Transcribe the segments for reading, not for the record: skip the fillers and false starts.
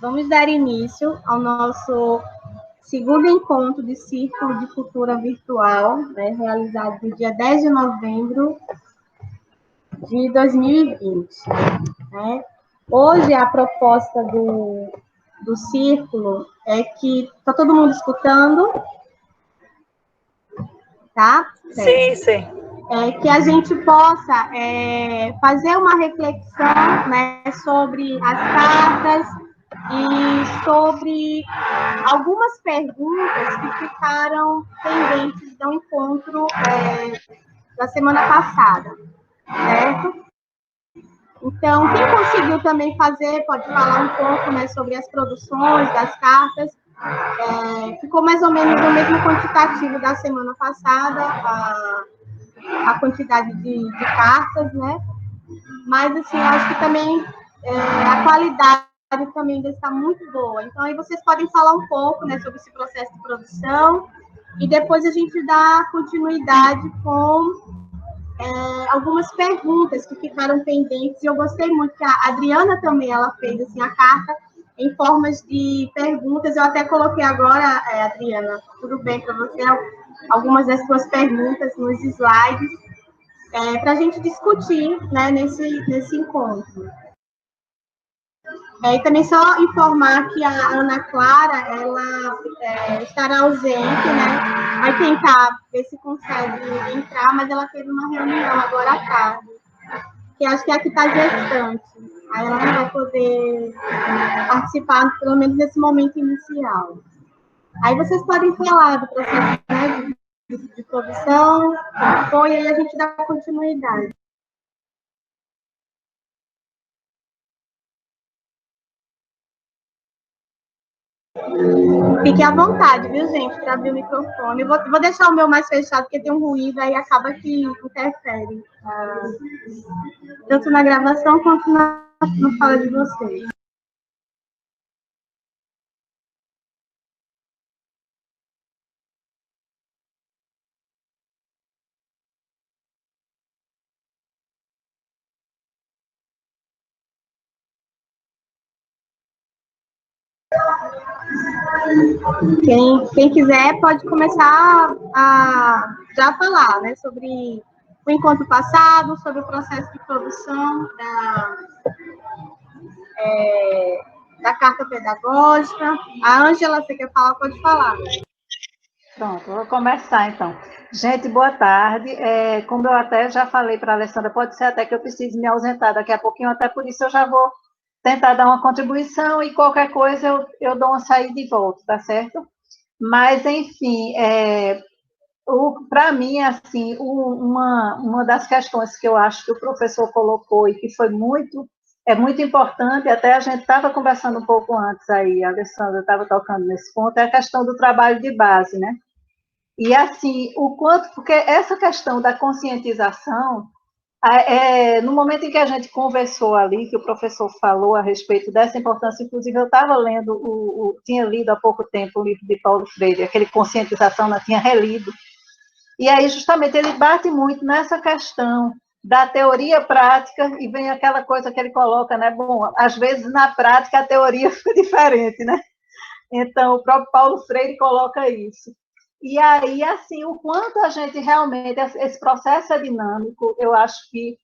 Vamos dar início ao nosso segundo encontro de Círculo de Cultura Virtual, né, realizado no dia 10 de novembro de 2020. Né? Hoje, a proposta do Círculo é que... Está todo mundo escutando? Tá? Sim, sim. Que a gente possa fazer uma reflexão, né, sobre as cartas e sobre algumas perguntas que ficaram pendentes do encontro da semana passada, certo? Então, quem conseguiu também fazer, pode falar um pouco, né, sobre as produções das cartas. Ficou mais ou menos o mesmo quantitativo da semana passada, a quantidade de cartas, né? Mas, assim, acho que também a qualidade também ainda está muito boa. Então, aí vocês podem falar um pouco, né, sobre esse processo de produção e depois a gente dá continuidade com algumas perguntas que ficaram pendentes. E eu gostei muito que a Adriana também, ela fez, assim, a carta em formas de perguntas. Eu até coloquei agora, Adriana, tudo bem para você, algumas das suas perguntas nos slides, para a gente discutir, né, nesse encontro. E também só informar que a Ana Clara, ela estará ausente, né? Vai tentar ver se consegue entrar, mas ela teve uma reunião agora à tarde, que acho que é a que está gestante. Aí ela não vai poder participar, pelo menos nesse momento inicial. Aí vocês podem falar do processo, né, de produção, como foi, e aí a gente dá continuidade. Fique à vontade, viu, gente, para abrir o microfone. Vou deixar o meu mais fechado, porque tem um ruído, aí acaba que interfere, tanto na gravação quanto na fala de vocês. Quem quiser pode começar a já falar, né, sobre o encontro passado, sobre o processo de produção da carta pedagógica. A Ângela, você quer falar? Pode falar. Pronto, vou começar então. Gente, boa tarde. Como eu até já falei para a Alessandra, pode ser até que eu precise me ausentar daqui a pouquinho, até por isso eu já vou tentar dar uma contribuição e qualquer coisa eu dou uma saída e volto, tá certo? Mas, enfim, para mim, assim, uma das questões que eu acho que o professor colocou e que foi muito importante, até a gente estava conversando um pouco antes aí, a Alessandra estava tocando nesse ponto, é a questão do trabalho de base, né? E, assim, o quanto, porque essa questão da conscientização, no momento em que a gente conversou ali, que o professor falou a respeito dessa importância, inclusive eu estava lendo, tinha lido há pouco tempo o livro de Paulo Freire, aquele Conscientização, eu tinha relido, e aí justamente ele bate muito nessa questão da teoria prática, e vem aquela coisa que ele coloca, né, bom, às vezes na prática a teoria fica diferente, né? Então o próprio Paulo Freire coloca isso. E aí, assim, o quanto a gente realmente, esse processo é dinâmico, eu acho que,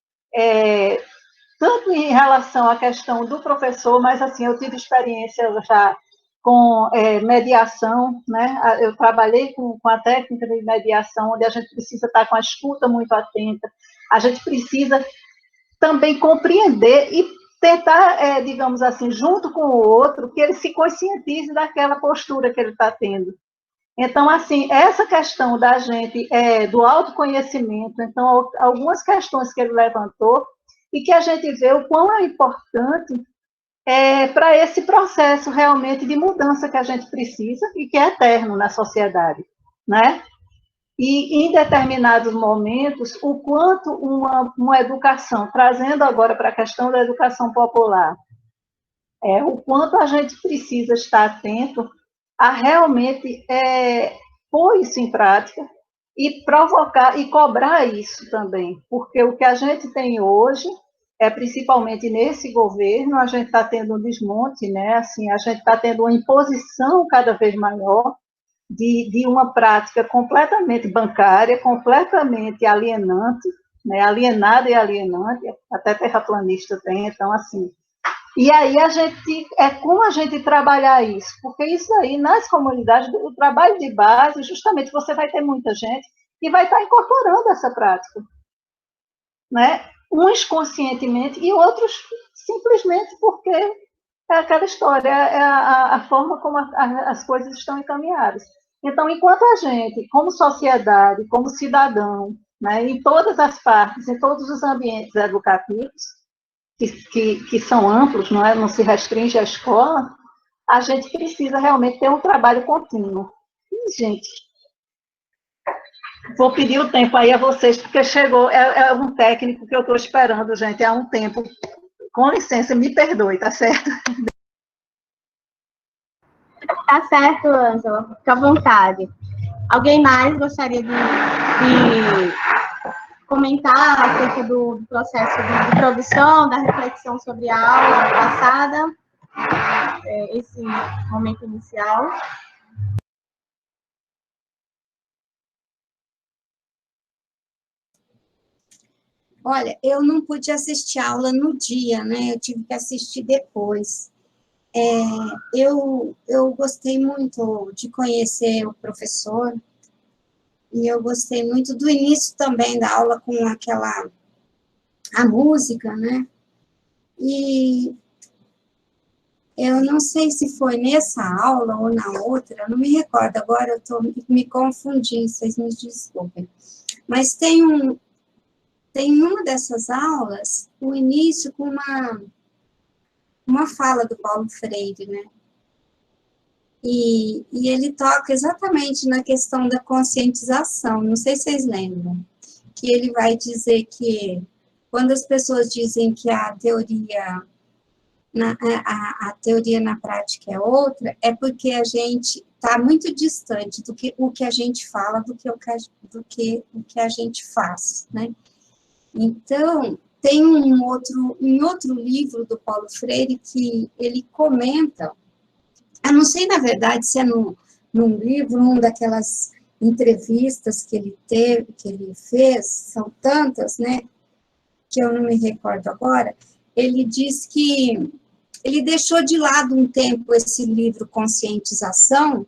tanto em relação à questão do professor, mas, assim, eu tive experiência já com mediação, né? Eu trabalhei com a técnica de mediação, onde a gente precisa estar com a escuta muito atenta, a gente precisa também compreender e tentar, digamos assim, junto com o outro, que ele se conscientize daquela postura que ele está tendo. Então, assim, essa questão da gente, do autoconhecimento, então, algumas questões que ele levantou, e que a gente vê o quão é importante para esse processo realmente de mudança que a gente precisa e que é eterno na sociedade, né? E em determinados momentos, o quanto uma educação, trazendo agora para a questão da educação popular, o quanto a gente precisa estar atento a realmente pôr isso em prática e provocar e cobrar isso também, porque o que a gente tem hoje principalmente nesse governo, a gente está tendo um desmonte, né? Assim, a gente está tendo uma imposição cada vez maior de uma prática completamente bancária, completamente alienante, né? Alienada e alienante, até terraplanista tem, então, assim. E aí como a gente trabalhar isso? Porque isso aí, nas comunidades, o trabalho de base, justamente você vai ter muita gente que vai estar incorporando essa prática, né? Uns conscientemente e outros simplesmente porque é aquela história, é a forma como as coisas estão encaminhadas. Então, enquanto a gente, como sociedade, como cidadão, né, em todas as partes, em todos os ambientes educativos, que são amplos, não é? Não se restringe à escola, a gente precisa realmente ter um trabalho contínuo. E, gente, vou pedir o tempo aí a vocês, porque chegou, é um técnico que eu estou esperando, gente, há um tempo. Com licença, me perdoe, tá certo? Tá certo, Ângela, fica à vontade. Alguém mais gostaria de comentar acerca do processo de produção, da reflexão sobre a aula passada, esse momento inicial? Olha, eu não pude assistir a aula no dia, né? Eu tive que assistir depois. Eu gostei muito de conhecer o professor, e eu gostei muito do início também da aula com a música, né? E eu não sei se foi nessa aula ou na outra, não me recordo, agora eu estou me confundindo, vocês me desculpem. Mas tem uma dessas aulas, o início com uma fala do Paulo Freire, né? E ele toca exatamente na questão da conscientização, não sei se vocês lembram, que ele vai dizer que quando as pessoas dizem que a teoria na prática é outra, é porque a gente está muito distante do que o que a gente fala, do que o que a gente faz, né? Então, tem em outro livro do Paulo Freire que ele comenta, eu não sei, na verdade, se é num livro, numa daquelas entrevistas que ele teve, que ele fez, são tantas, né, que eu não me recordo agora, ele diz que ele deixou de lado um tempo esse livro Conscientização,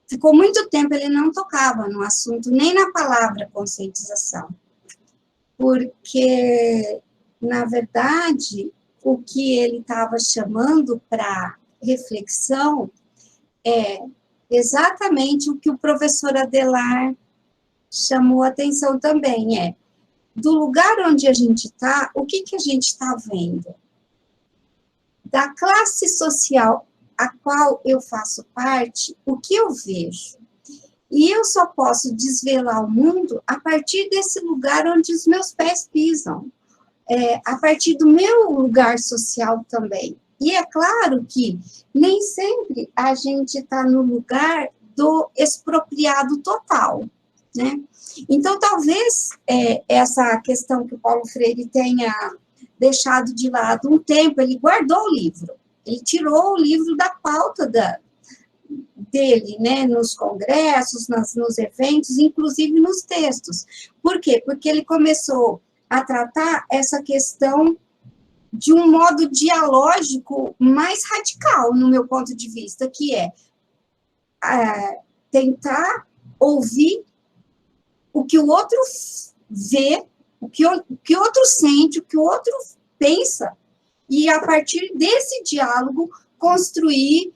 ficou muito tempo, ele não tocava no assunto, nem na palavra conscientização, porque, na verdade, o que ele estava chamando para reflexão é exatamente o que o professor Adelar chamou a atenção também, do lugar onde a gente está, o que a gente está vendo? Da classe social a qual eu faço parte, o que eu vejo? E eu só posso desvelar o mundo a partir desse lugar onde os meus pés pisam, a partir do meu lugar social também. E é claro que nem sempre a gente está no lugar do expropriado total, né? Então, talvez essa questão que o Paulo Freire tenha deixado de lado um tempo, ele guardou o livro, ele tirou o livro da pauta dele, né, nos congressos, nos eventos, inclusive nos textos. Por quê? Porque ele começou a tratar essa questão de um modo dialógico mais radical, no meu ponto de vista, que é tentar ouvir o que o outro vê, o que o outro sente, o que o outro pensa, e a partir desse diálogo construir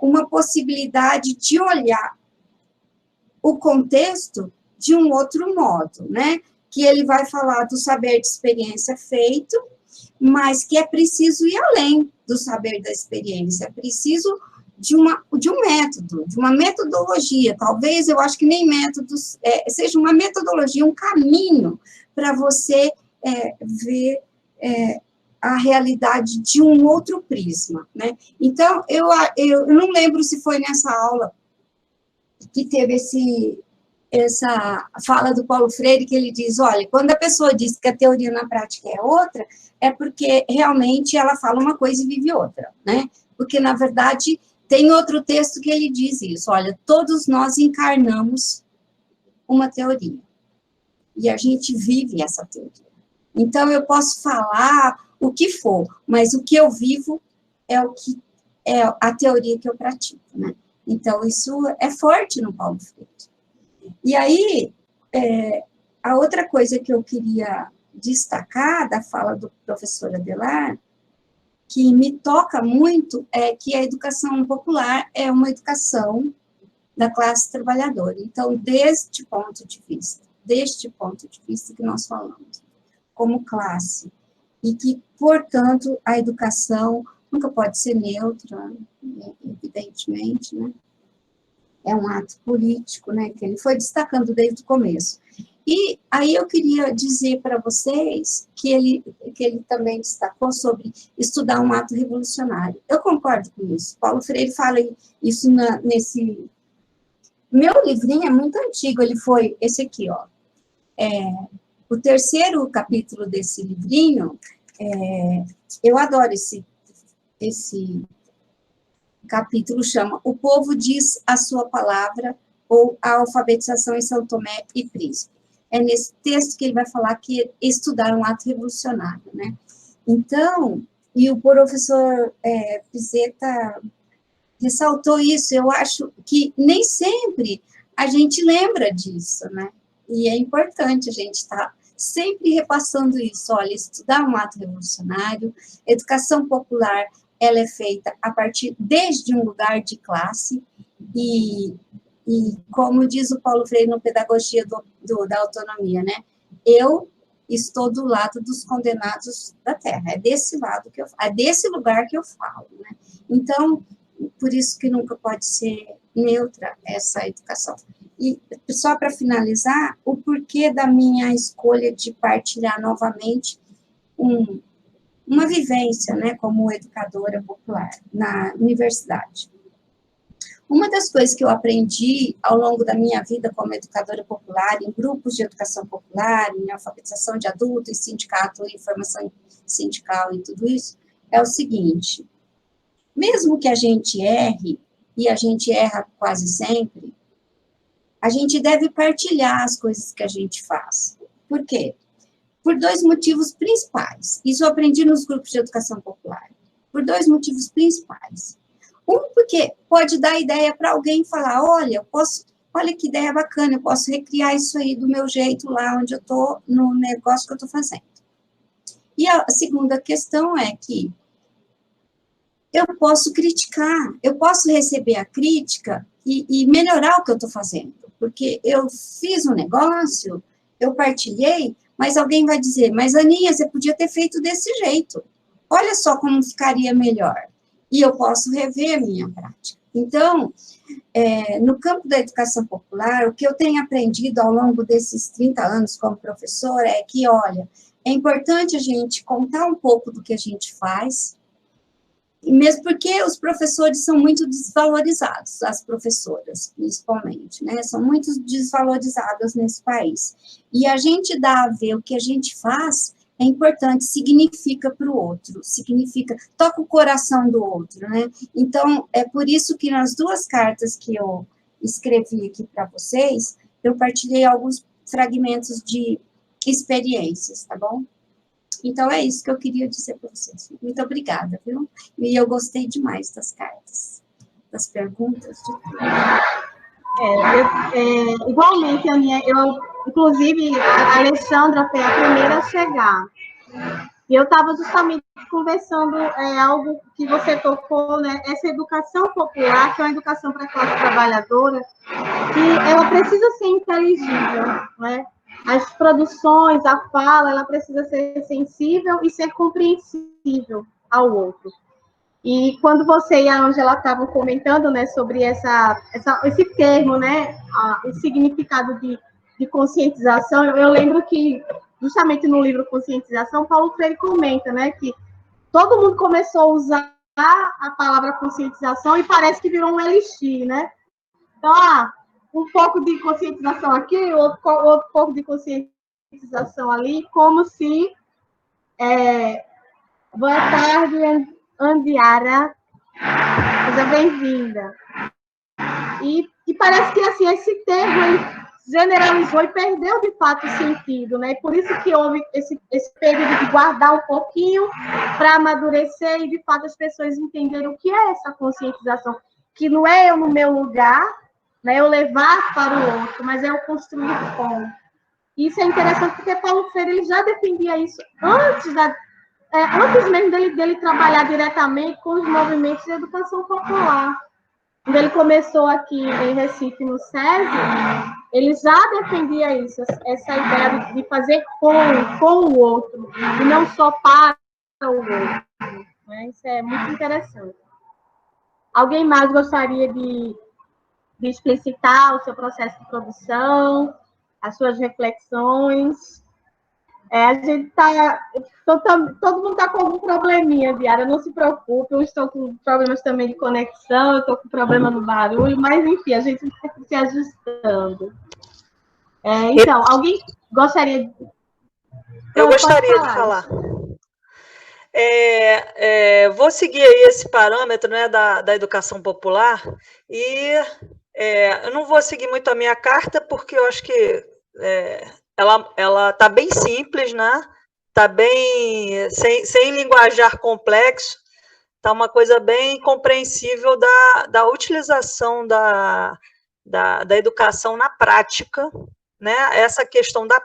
uma possibilidade de olhar o contexto de um outro modo, né? Que ele vai falar do saber de experiência feito, mas que é preciso ir além do saber da experiência, é preciso de um método, de uma metodologia, talvez, eu acho que nem métodos, seja uma metodologia, um caminho para você ver a realidade de um outro prisma, né? Então, eu não lembro se foi nessa aula que teve essa fala do Paulo Freire, que ele diz, olha, quando a pessoa diz que a teoria na prática é outra, é porque realmente ela fala uma coisa e vive outra, né? Porque, na verdade, tem outro texto que ele diz isso, olha, todos nós encarnamos uma teoria, e a gente vive essa teoria. Então, eu posso falar o que for, mas o que eu vivo é o que é a teoria que eu pratico, né? Então, isso é forte no Paulo Freire. E aí, a outra coisa que eu queria destacar da fala do professor Adelar, que me toca muito, é que a educação popular é uma educação da classe trabalhadora. Então, deste ponto de vista que nós falamos, como classe, e que, portanto, a educação nunca pode ser neutra, evidentemente, né? É um ato político, né, que ele foi destacando desde o começo. E aí eu queria dizer para vocês que ele também destacou sobre estudar um ato revolucionário. Eu concordo com isso. Paulo Freire fala isso nesse... Meu livrinho é muito antigo, ele foi esse aqui, ó. O terceiro capítulo desse livrinho, eu adoro esse capítulo, chama O Povo Diz a Sua Palavra, ou A Alfabetização em São Tomé e Príncipe. É nesse texto que ele vai falar que estudar um ato revolucionário, né? Então, e o professor Pizeta ressaltou isso, eu acho que nem sempre a gente lembra disso, né? E é importante a gente estar sempre repassando isso, olha, estudar um ato revolucionário, educação popular, ela é feita a partir, desde um lugar de classe, e como diz o Paulo Freire no Pedagogia da Autonomia, né? Eu estou do lado dos condenados da terra, é desse lado que é desse lugar que eu falo, né? Então, por isso que nunca pode ser neutra essa educação. E só para finalizar, o porquê da minha escolha de partilhar novamente uma vivência, né, como educadora popular na universidade. Uma das coisas que eu aprendi ao longo da minha vida como educadora popular, em grupos de educação popular, em alfabetização de adultos, em sindicato, em formação sindical e tudo isso, é o seguinte: mesmo que a gente erre, e a gente erra quase sempre, a gente deve partilhar as coisas que a gente faz. Por quê? Por dois motivos principais. Isso eu aprendi nos grupos de educação popular. Por dois motivos principais. Um, porque pode dar ideia para alguém falar, olha, olha que ideia bacana, eu posso recriar isso aí do meu jeito lá onde eu estou, no negócio que eu estou fazendo. E a segunda questão é que eu posso criticar, eu posso receber a crítica e melhorar o que eu estou fazendo. Porque eu fiz um negócio, eu partilhei, mas alguém vai dizer, mas Aninha, você podia ter feito desse jeito. Olha só como ficaria melhor. E eu posso rever a minha prática. Então, no campo da educação popular, o que eu tenho aprendido ao longo desses 30 anos como professora é que, olha, é importante a gente contar um pouco do que a gente faz, e mesmo porque os professores são muito desvalorizados, as professoras, principalmente, né? São muito desvalorizadas nesse país. E a gente dar a ver o que a gente faz é importante, significa para o outro, significa, toca o coração do outro, né? Então, é por isso que nas duas cartas que eu escrevi aqui para vocês, eu partilhei alguns fragmentos de experiências, tá bom? Então, é isso que eu queria dizer para vocês. Muito obrigada, viu? E eu gostei demais das cartas, das perguntas, de tudo. Igualmente, Aninha, inclusive, a Alexandra foi a primeira a chegar. E eu estava justamente conversando algo que você tocou, né? Essa educação popular, que é uma educação para a classe trabalhadora, que ela precisa ser inteligível, né? As produções, a fala, ela precisa ser sensível e ser compreensível ao outro. E quando você e a Ângela estavam comentando, né, sobre esse termo, né, o significado de conscientização, eu lembro que, justamente no livro Conscientização, Paulo Freire comenta, né, que todo mundo começou a usar a palavra conscientização e parece que virou um elixir, né? Então, um pouco de conscientização aqui, outro pouco de conscientização ali, como se... boa tarde, Andiara. Seja bem-vinda. E parece que assim, esse termo ele generalizou e perdeu de fato o sentido, né? Por isso que houve esse período de guardar um pouquinho para amadurecer e de fato as pessoas entenderem o que é essa conscientização, que não é eu no meu lugar, né? Eu levar para o outro, mas é eu construir com. Isso é interessante porque Paulo Freire ele já defendia isso antes mesmo dele trabalhar diretamente com os movimentos de educação popular. Quando ele começou aqui em Recife, no SESI, ele já defendia isso, essa ideia de fazer com o outro, e não só para o outro. Né? Isso é muito interessante. Alguém mais gostaria de explicitar o seu processo de produção, as suas reflexões? A gente está... Todo mundo está com algum probleminha, Diara, não se preocupe, eu estou com problemas também de conexão, eu estou com problema no barulho, mas, enfim, a gente está se ajustando. Então, alguém gostaria de... Eu gostaria de falar. Vou seguir aí esse parâmetro, né, da educação popular, e eu não vou seguir muito a minha carta, porque eu acho que ela está bem simples, né? Está bem sem linguajar complexo, está uma coisa bem compreensível da utilização da educação na prática, né? Essa questão da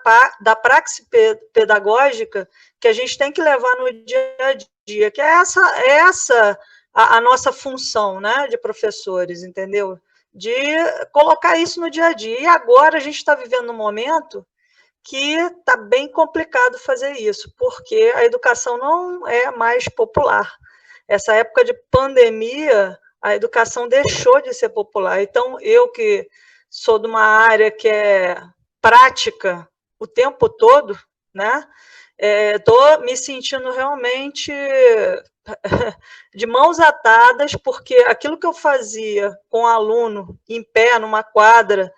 praxis pedagógica que a gente tem que levar no dia a dia, que é essa a nossa função, né, de professores, entendeu? De colocar isso no dia a dia. E agora a gente está vivendo um momento que está bem complicado fazer isso, porque a educação não é mais popular. Essa época de pandemia, a educação deixou de ser popular. Então, eu que sou de uma área que é prática o tempo todo, né? Estou me sentindo realmente de mãos atadas, porque aquilo que eu fazia com o aluno em pé, numa quadra,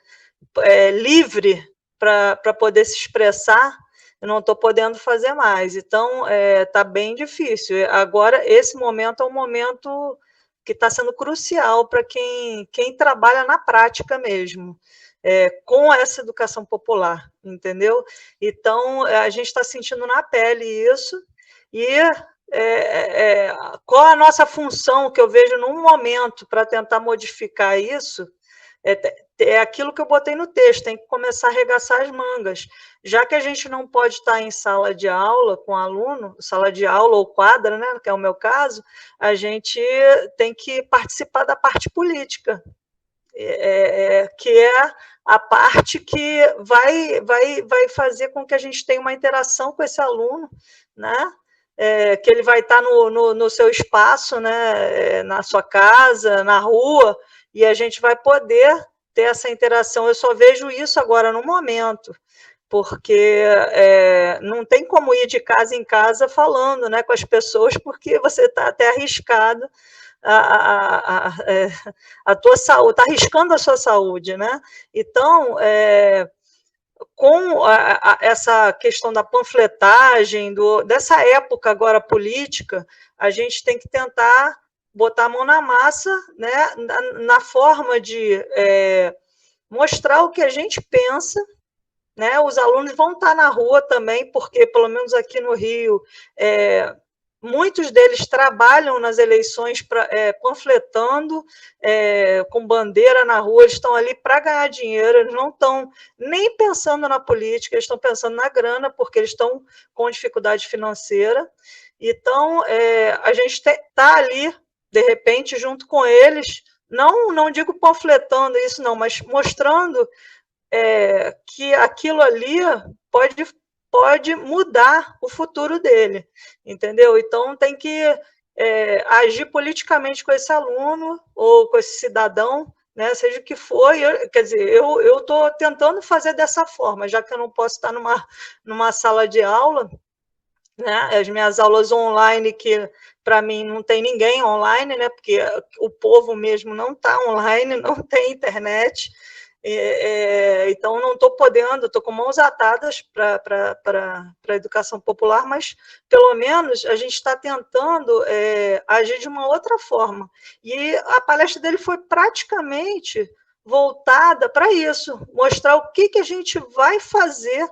livre, para poder se expressar, eu não estou podendo fazer mais. Então, está bem difícil. Agora, esse momento é um momento que está sendo crucial para quem trabalha na prática mesmo, com essa educação popular, entendeu? Então, a gente está sentindo na pele isso, e qual a nossa função que eu vejo num momento para tentar modificar isso, é aquilo que eu botei no texto, tem que começar a arregaçar as mangas. Já que a gente não pode estar em sala de aula com aluno, sala de aula ou quadra, né, que é o meu caso, a gente tem que participar da parte política, que é a parte que vai fazer com que a gente tenha uma interação com esse aluno, né? Que ele vai estar no seu espaço, né, na sua casa, na rua, e a gente vai poder ter essa interação. Eu só vejo isso agora no momento, porque não tem como ir de casa em casa falando, né, com as pessoas, porque você está até arriscado a tua saúde, está arriscando a sua saúde, né? Então, com essa questão da panfletagem, dessa época agora política, a gente tem que tentar botar a mão na massa, né, na forma de mostrar o que a gente pensa, né? Os alunos vão estar na rua também, porque, pelo menos aqui no Rio, muitos deles trabalham nas eleições panfletando, com bandeira na rua, eles estão ali para ganhar dinheiro, eles não estão nem pensando na política, eles estão pensando na grana, porque eles estão com dificuldade financeira. Então, a gente está ali, de repente, junto com eles, não digo panfletando isso, não, mas mostrando que aquilo ali pode mudar o futuro dele, entendeu? Então, tem que agir politicamente com esse aluno ou com esse cidadão, né, seja o que for. Quer dizer, eu estou tentando fazer dessa forma, já que eu não posso estar numa sala de aula, né, as minhas aulas online, que para mim não tem ninguém online, né, porque o povo mesmo não está online, não tem internet. Então, não estou podendo, estou com mãos atadas para a educação popular, mas, pelo menos, a gente está tentando agir de uma outra forma. E a palestra dele foi praticamente voltada para isso, mostrar o que a gente vai fazer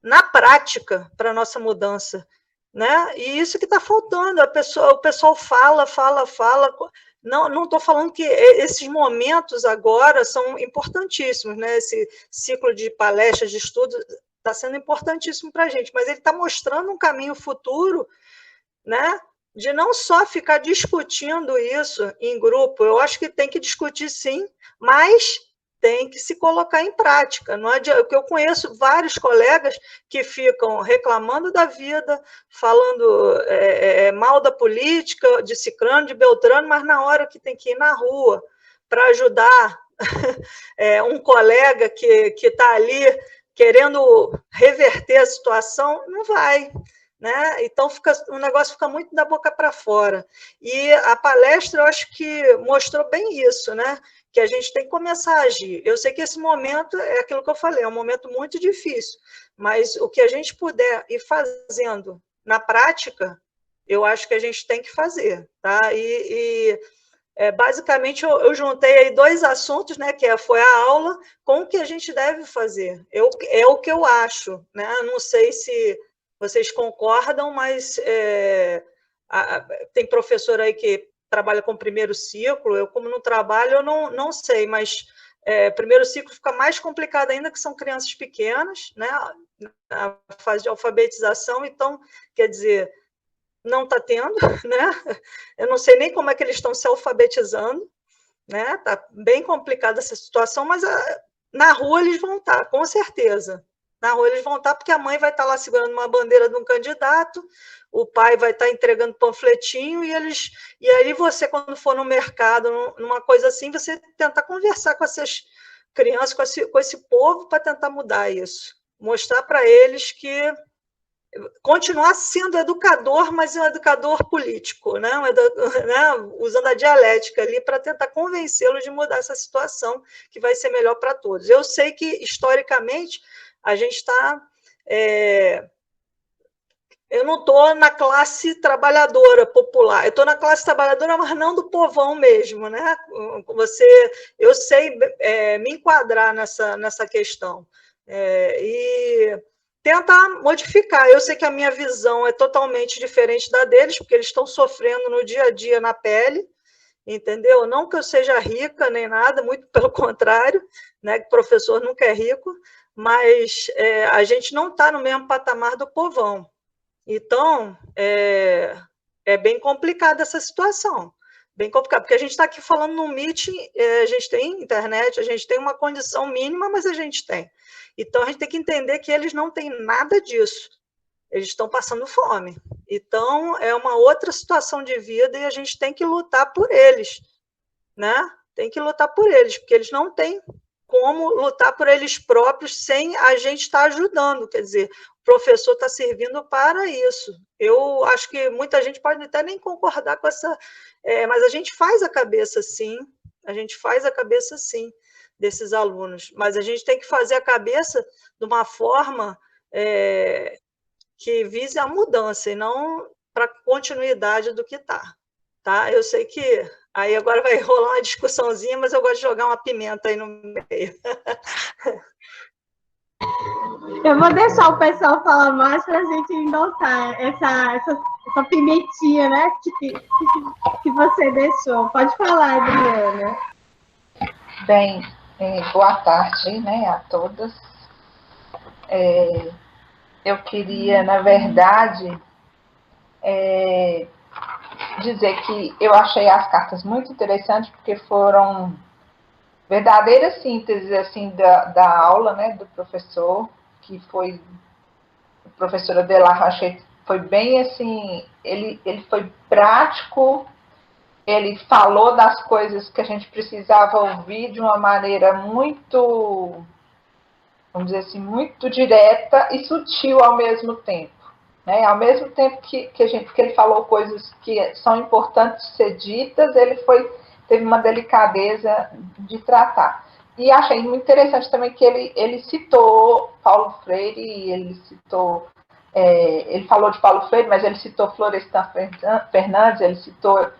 na prática para a nossa mudança. Né? E isso que está faltando, o pessoal fala. Não estou falando que esses momentos agora são importantíssimos, né? Esse ciclo de palestras, de estudos, está sendo importantíssimo para a gente, mas ele está mostrando um caminho futuro, né? De não só ficar discutindo isso em grupo, eu acho que tem que discutir sim, mas tem que se colocar em prática. Não adianta, porque eu conheço vários colegas que ficam reclamando da vida, falando mal da política, de Cicrano, de Beltrano, mas na hora que tem que ir na rua para ajudar um colega que está ali querendo reverter a situação, não vai. Né? Então, o negócio fica muito da boca para fora. E a palestra, eu acho que mostrou bem isso, né? Que a gente tem que começar a agir. Eu sei que esse momento é aquilo que eu falei, é um momento muito difícil, mas o que a gente puder ir fazendo na prática, eu acho que a gente tem que fazer. Tá? Basicamente, eu juntei aí 2 assuntos, né, que foi a aula com o que a gente deve fazer. É o que eu acho. Né? Não sei se vocês concordam, mas tem professor aí que trabalha com primeiro ciclo, eu como não trabalho, eu não sei, mas primeiro ciclo fica mais complicado ainda, que são crianças pequenas, né, na fase de alfabetização, então, quer dizer, não está tendo, né, eu não sei nem como é que eles estão se alfabetizando, né, está bem complicada essa situação, mas na rua eles vão estar, com certeza. Na rua eles vão estar porque a mãe vai estar lá segurando uma bandeira de um candidato, o pai vai estar entregando panfletinho e aí você, quando for no mercado, numa coisa assim, você tentar conversar com essas crianças, com esse povo, para tentar mudar isso. Mostrar para eles que continuar sendo educador, mas um educador político, né? Usando a dialética ali para tentar convencê-los de mudar essa situação, que vai ser melhor para todos. Eu sei que, historicamente, a gente está... eu não estou na classe trabalhadora popular, eu estou na classe trabalhadora, mas não do povão mesmo, né? Eu sei me enquadrar nessa questão. E tentar modificar. Eu sei que a minha visão é totalmente diferente da deles, porque eles estão sofrendo no dia a dia na pele, entendeu? Não que eu seja rica nem nada, muito pelo contrário, né? Que professor nunca é rico, mas a gente não está no mesmo patamar do povão. Então, é bem complicada essa situação. Bem complicado, porque a gente está aqui falando no Meet, a gente tem internet, a gente tem uma condição mínima, mas a gente tem. Então, a gente tem que entender que eles não têm nada disso. Eles estão passando fome. Então, é uma outra situação de vida e a gente tem que lutar por eles. Né? Tem que lutar por eles, porque eles não têm como lutar por eles próprios sem a gente estar ajudando. Quer dizer, o professor está servindo para isso. Eu acho que muita gente pode até nem concordar com essa... mas a gente faz a cabeça, sim. A gente faz a cabeça, sim, desses alunos. Mas a gente tem que fazer a cabeça de uma forma que vise a mudança e não para a continuidade do que está. Tá? Eu sei que aí agora vai rolar uma discussãozinha, mas eu gosto de jogar uma pimenta aí no meio. Eu vou deixar o pessoal falar mais para a gente endossar essa pimentinha, né, que você deixou. Pode falar, Adriana. Bem, boa tarde, né, a todas. Eu queria, na verdade, dizer que eu achei as cartas muito interessantes, porque foram verdadeiras sínteses assim, da aula, né, do professor, que foi o professor Adelar, achei foi bem assim, ele foi prático, ele falou das coisas que a gente precisava ouvir de uma maneira muito, vamos dizer assim, muito direta e sutil ao mesmo tempo. Né? Ao mesmo tempo que ele falou coisas que são importantes de ser ditas, ele teve uma delicadeza de tratar. E achei muito interessante também que ele citou Paulo Freire, ele citou, ele falou de Paulo Freire, mas ele citou Florestan Fernandes, ele citou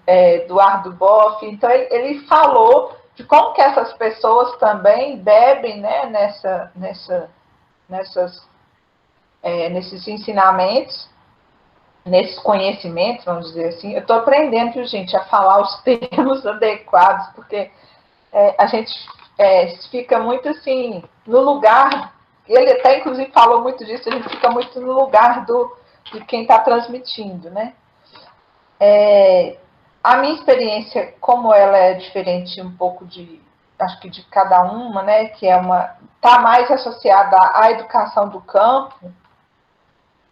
Eduardo Boff, então ele falou de como que essas pessoas também bebem, né, nesses ensinamentos, nesses conhecimentos, vamos dizer assim. Eu estou aprendendo, gente, a falar os termos adequados, porque a gente fica muito assim, no lugar, ele até inclusive falou muito disso, a gente fica muito no lugar de quem está transmitindo, né? A minha experiência, como ela é diferente um pouco acho que de cada uma, né, que está mais associada à educação do campo,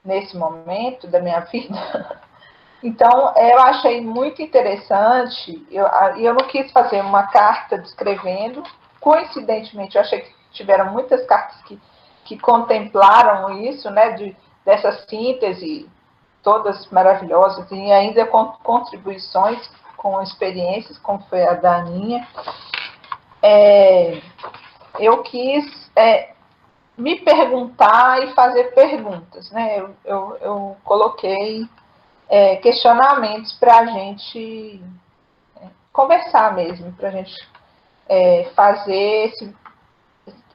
nesse momento da minha vida. Então, eu achei muito interessante, eu não quis fazer uma carta descrevendo, coincidentemente, eu achei que tiveram muitas cartas que contemplaram isso, né, dessa síntese, todas maravilhosas, e ainda com contribuições, com experiências, como foi a da Aninha. Eu quis me perguntar e fazer perguntas, né, eu coloquei questionamentos para a gente conversar mesmo, para a gente fazer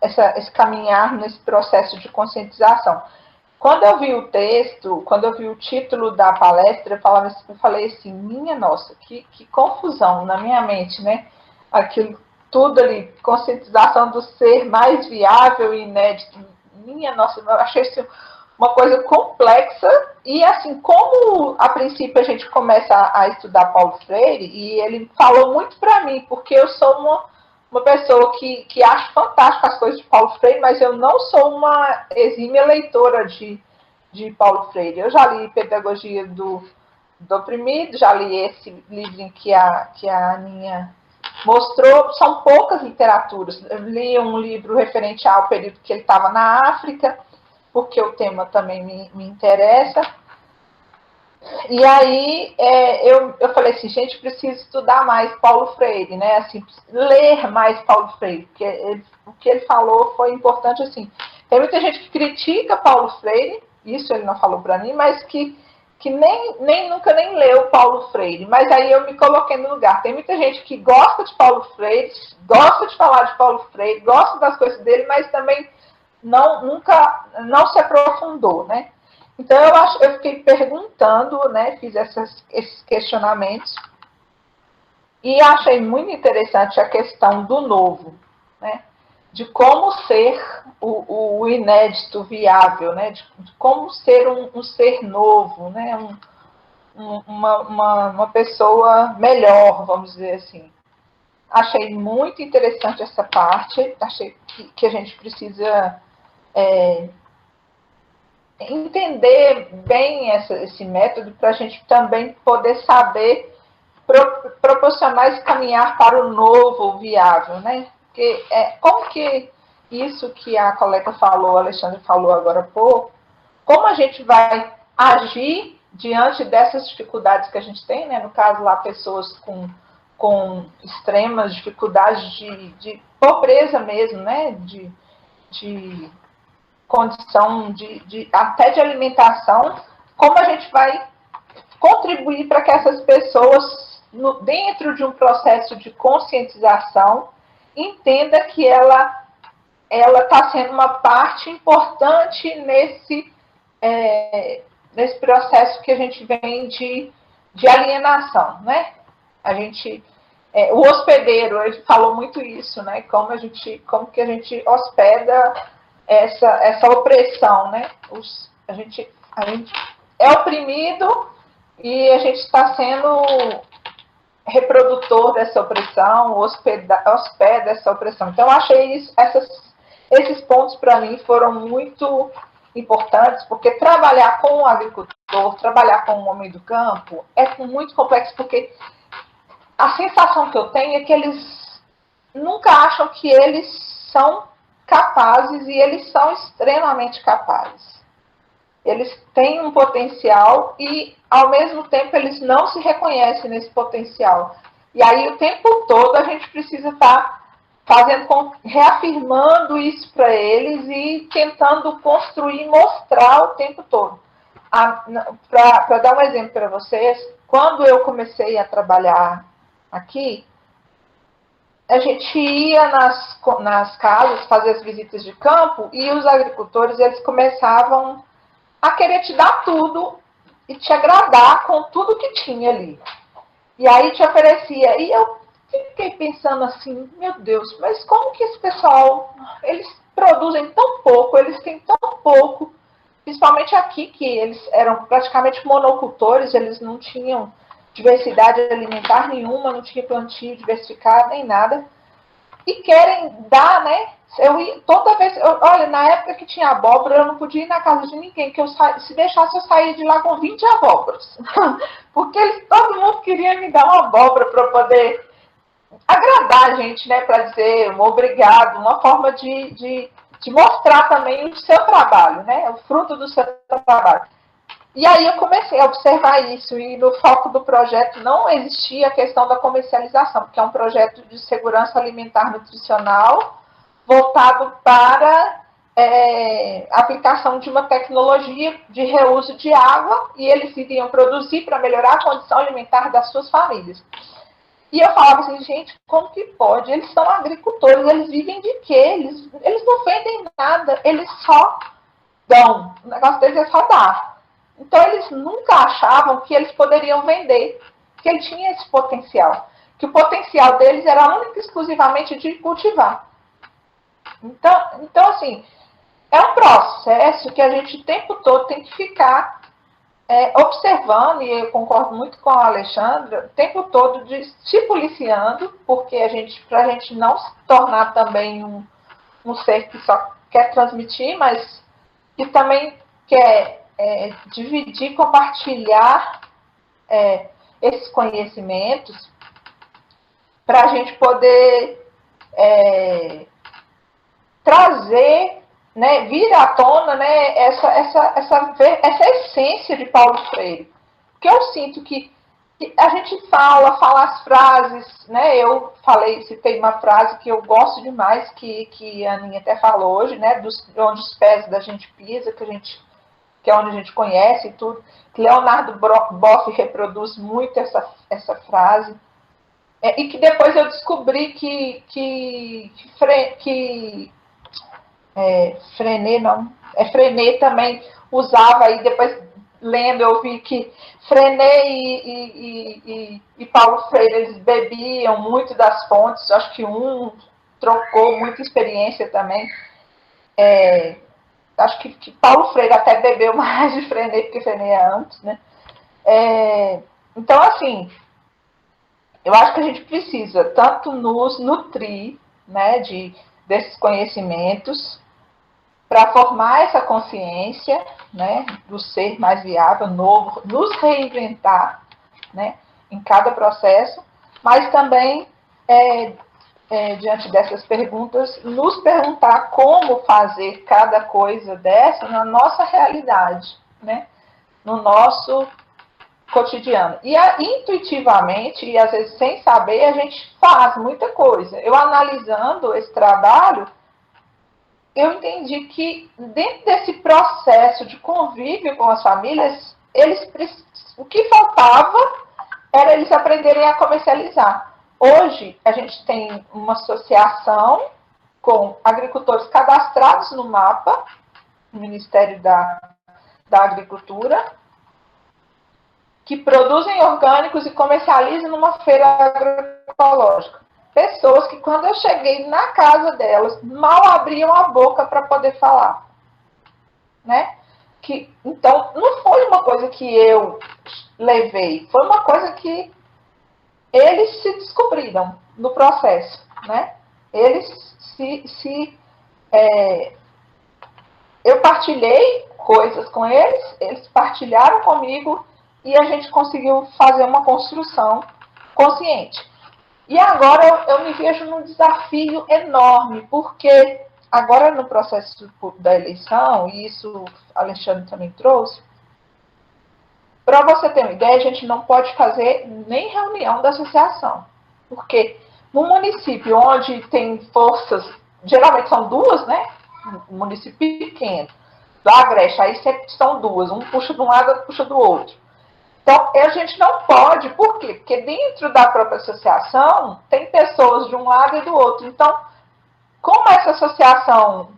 esse caminhar nesse processo de conscientização. Quando eu vi o texto, quando eu vi o título da palestra, eu falei assim, minha nossa, que confusão na minha mente, né? Aquilo tudo ali, conscientização do ser mais viável e inédito. Minha nossa, eu achei isso uma coisa complexa, e assim, como a princípio a gente começa a estudar Paulo Freire, e ele falou muito para mim, porque eu sou uma pessoa que acha fantástica as coisas de Paulo Freire, mas eu não sou uma exímia leitora de Paulo Freire. Eu já li Pedagogia do Oprimido, já li esse livro que a Aninha mostrou, são poucas literaturas. Eu li um livro referente ao período que ele estava na África, porque o tema também me interessa. E aí eu falei assim, gente, preciso estudar mais Paulo Freire, né? Assim, ler mais Paulo Freire, porque o que ele falou foi importante, assim. Tem muita gente que critica Paulo Freire, isso ele não falou para mim, mas que nunca nem leu Paulo Freire. Mas aí eu me coloquei no lugar. Tem muita gente que gosta de Paulo Freire, gosta de falar de Paulo Freire, gosta das coisas dele, mas também nunca se aprofundou, né? Então, eu fiquei perguntando, né, fiz esses questionamentos, e achei muito interessante a questão do novo, né, de como ser o inédito viável, né, de como ser um ser novo, né, uma pessoa melhor, vamos dizer assim. Achei muito interessante essa parte, achei que a gente precisa entender bem esse método para a gente também poder saber proporcionar esse caminhar para o novo viável, né? Porque como que isso que a colega falou, a Alexandre falou agora há pouco, como a gente vai agir diante dessas dificuldades que a gente tem, né? No caso lá, pessoas com extremas dificuldades de pobreza mesmo, né? De condição até de alimentação, como a gente vai contribuir para que essas pessoas, dentro de um processo de conscientização, entenda que ela está sendo uma parte importante nesse processo que a gente vem de alienação, né? O hospedeiro, ele falou muito isso, né? Como que a gente hospeda essa opressão, né? A gente é oprimido e a gente está sendo reprodutor dessa opressão, hospeda essa opressão. Então, eu achei esses pontos, para mim, foram muito importantes, porque trabalhar com o agricultor, trabalhar com o homem do campo, é muito complexo, porque a sensação que eu tenho é que eles nunca acham que eles são capazes, e eles são extremamente capazes. Eles têm um potencial e, ao mesmo tempo, eles não se reconhecem nesse potencial. E aí, o tempo todo, a gente precisa estar reafirmando isso para eles e tentando construir, mostrar o tempo todo. Para dar um exemplo para vocês, quando eu comecei a trabalhar aqui, a gente ia nas casas fazer as visitas de campo e os agricultores, eles começavam a querer te dar tudo e te agradar com tudo que tinha ali. E aí te oferecia. E eu fiquei pensando assim, meu Deus, mas como que esse pessoal, eles produzem tão pouco, eles têm tão pouco, principalmente aqui, que eles eram praticamente monocultores, eles não tinham diversidade alimentar nenhuma, não tinha plantio diversificado, nem nada, e querem dar, né? Toda vez, olha, na época que tinha abóbora, eu não podia ir na casa de ninguém, que se deixasse eu sair de lá com 20 abóboras, porque todo mundo queria me dar uma abóbora para poder agradar a gente, né, para dizer um obrigado, uma forma de mostrar também o seu trabalho, né, o fruto do seu trabalho. E aí eu comecei a observar isso, e no foco do projeto não existia a questão da comercialização, porque é um projeto de segurança alimentar nutricional voltado para aplicação de uma tecnologia de reuso de água, e eles iriam produzir para melhorar a condição alimentar das suas famílias. E eu falava assim, gente, como que pode? Eles são agricultores, eles vivem de quê? Eles não vendem nada, eles só dão. O negócio deles é só dar. Então, eles nunca achavam que eles poderiam vender, que ele tinha esse potencial. Que o potencial deles era único e exclusivamente de cultivar. Então, assim, é um processo que a gente o tempo todo tem que ficar observando, e eu concordo muito com a Alexandra, o tempo todo se policiando, porque para a gente não se tornar também um ser que só quer transmitir, mas que também quer dividir, compartilhar esses conhecimentos para a gente poder trazer, né, vir à tona, né, essa essência de Paulo Freire. Porque eu sinto que a gente fala as frases, né, citei uma frase que eu gosto demais, que a Aninha até falou hoje, né, onde os pés da gente pisa, que é onde a gente conhece e tudo, que Leonardo Boff reproduz muito essa frase, e que depois eu descobri que Frenet também usava, e depois lendo eu vi que Frenet e Paulo Freire, eles bebiam muito das fontes, acho que um trocou muita experiência também. Acho que Paulo Freire até bebeu mais de Frenet, porque Frenet é antes, né? Então, assim, eu acho que a gente precisa tanto nos nutrir, né, desses conhecimentos, para formar essa consciência, né, do ser mais viável, novo, nos reinventar, né, em cada processo, mas também, diante dessas perguntas, nos perguntar como fazer cada coisa dessa na nossa realidade, né, no nosso cotidiano. E intuitivamente, e às vezes sem saber, a gente faz muita coisa. Eu analisando esse trabalho, eu entendi que dentro desse processo de convívio com as famílias, o que faltava era eles aprenderem a comercializar. Hoje, a gente tem uma associação com agricultores cadastrados no mapa, no Ministério da Agricultura, que produzem orgânicos e comercializam numa feira agroecológica. Pessoas que, quando eu cheguei na casa delas, mal abriam a boca para poder falar. Né? Então, não foi uma coisa que eu levei, foi uma coisa que eles se descobriram no processo. Né? Eu partilhei coisas com eles partilharam comigo, e a gente conseguiu fazer uma construção consciente. E agora eu me vejo num desafio enorme, porque agora no processo da eleição, e isso a Alexandre também trouxe, para você ter uma ideia, a gente não pode fazer nem reunião da associação, porque num município onde tem forças, geralmente são duas, né? Um município pequeno, do Agreste, aí sempre são duas, um puxa de um lado, outro puxa do outro. Então, a gente não pode, por quê? Porque dentro da própria associação tem pessoas de um lado e do outro. Então, como essa associação,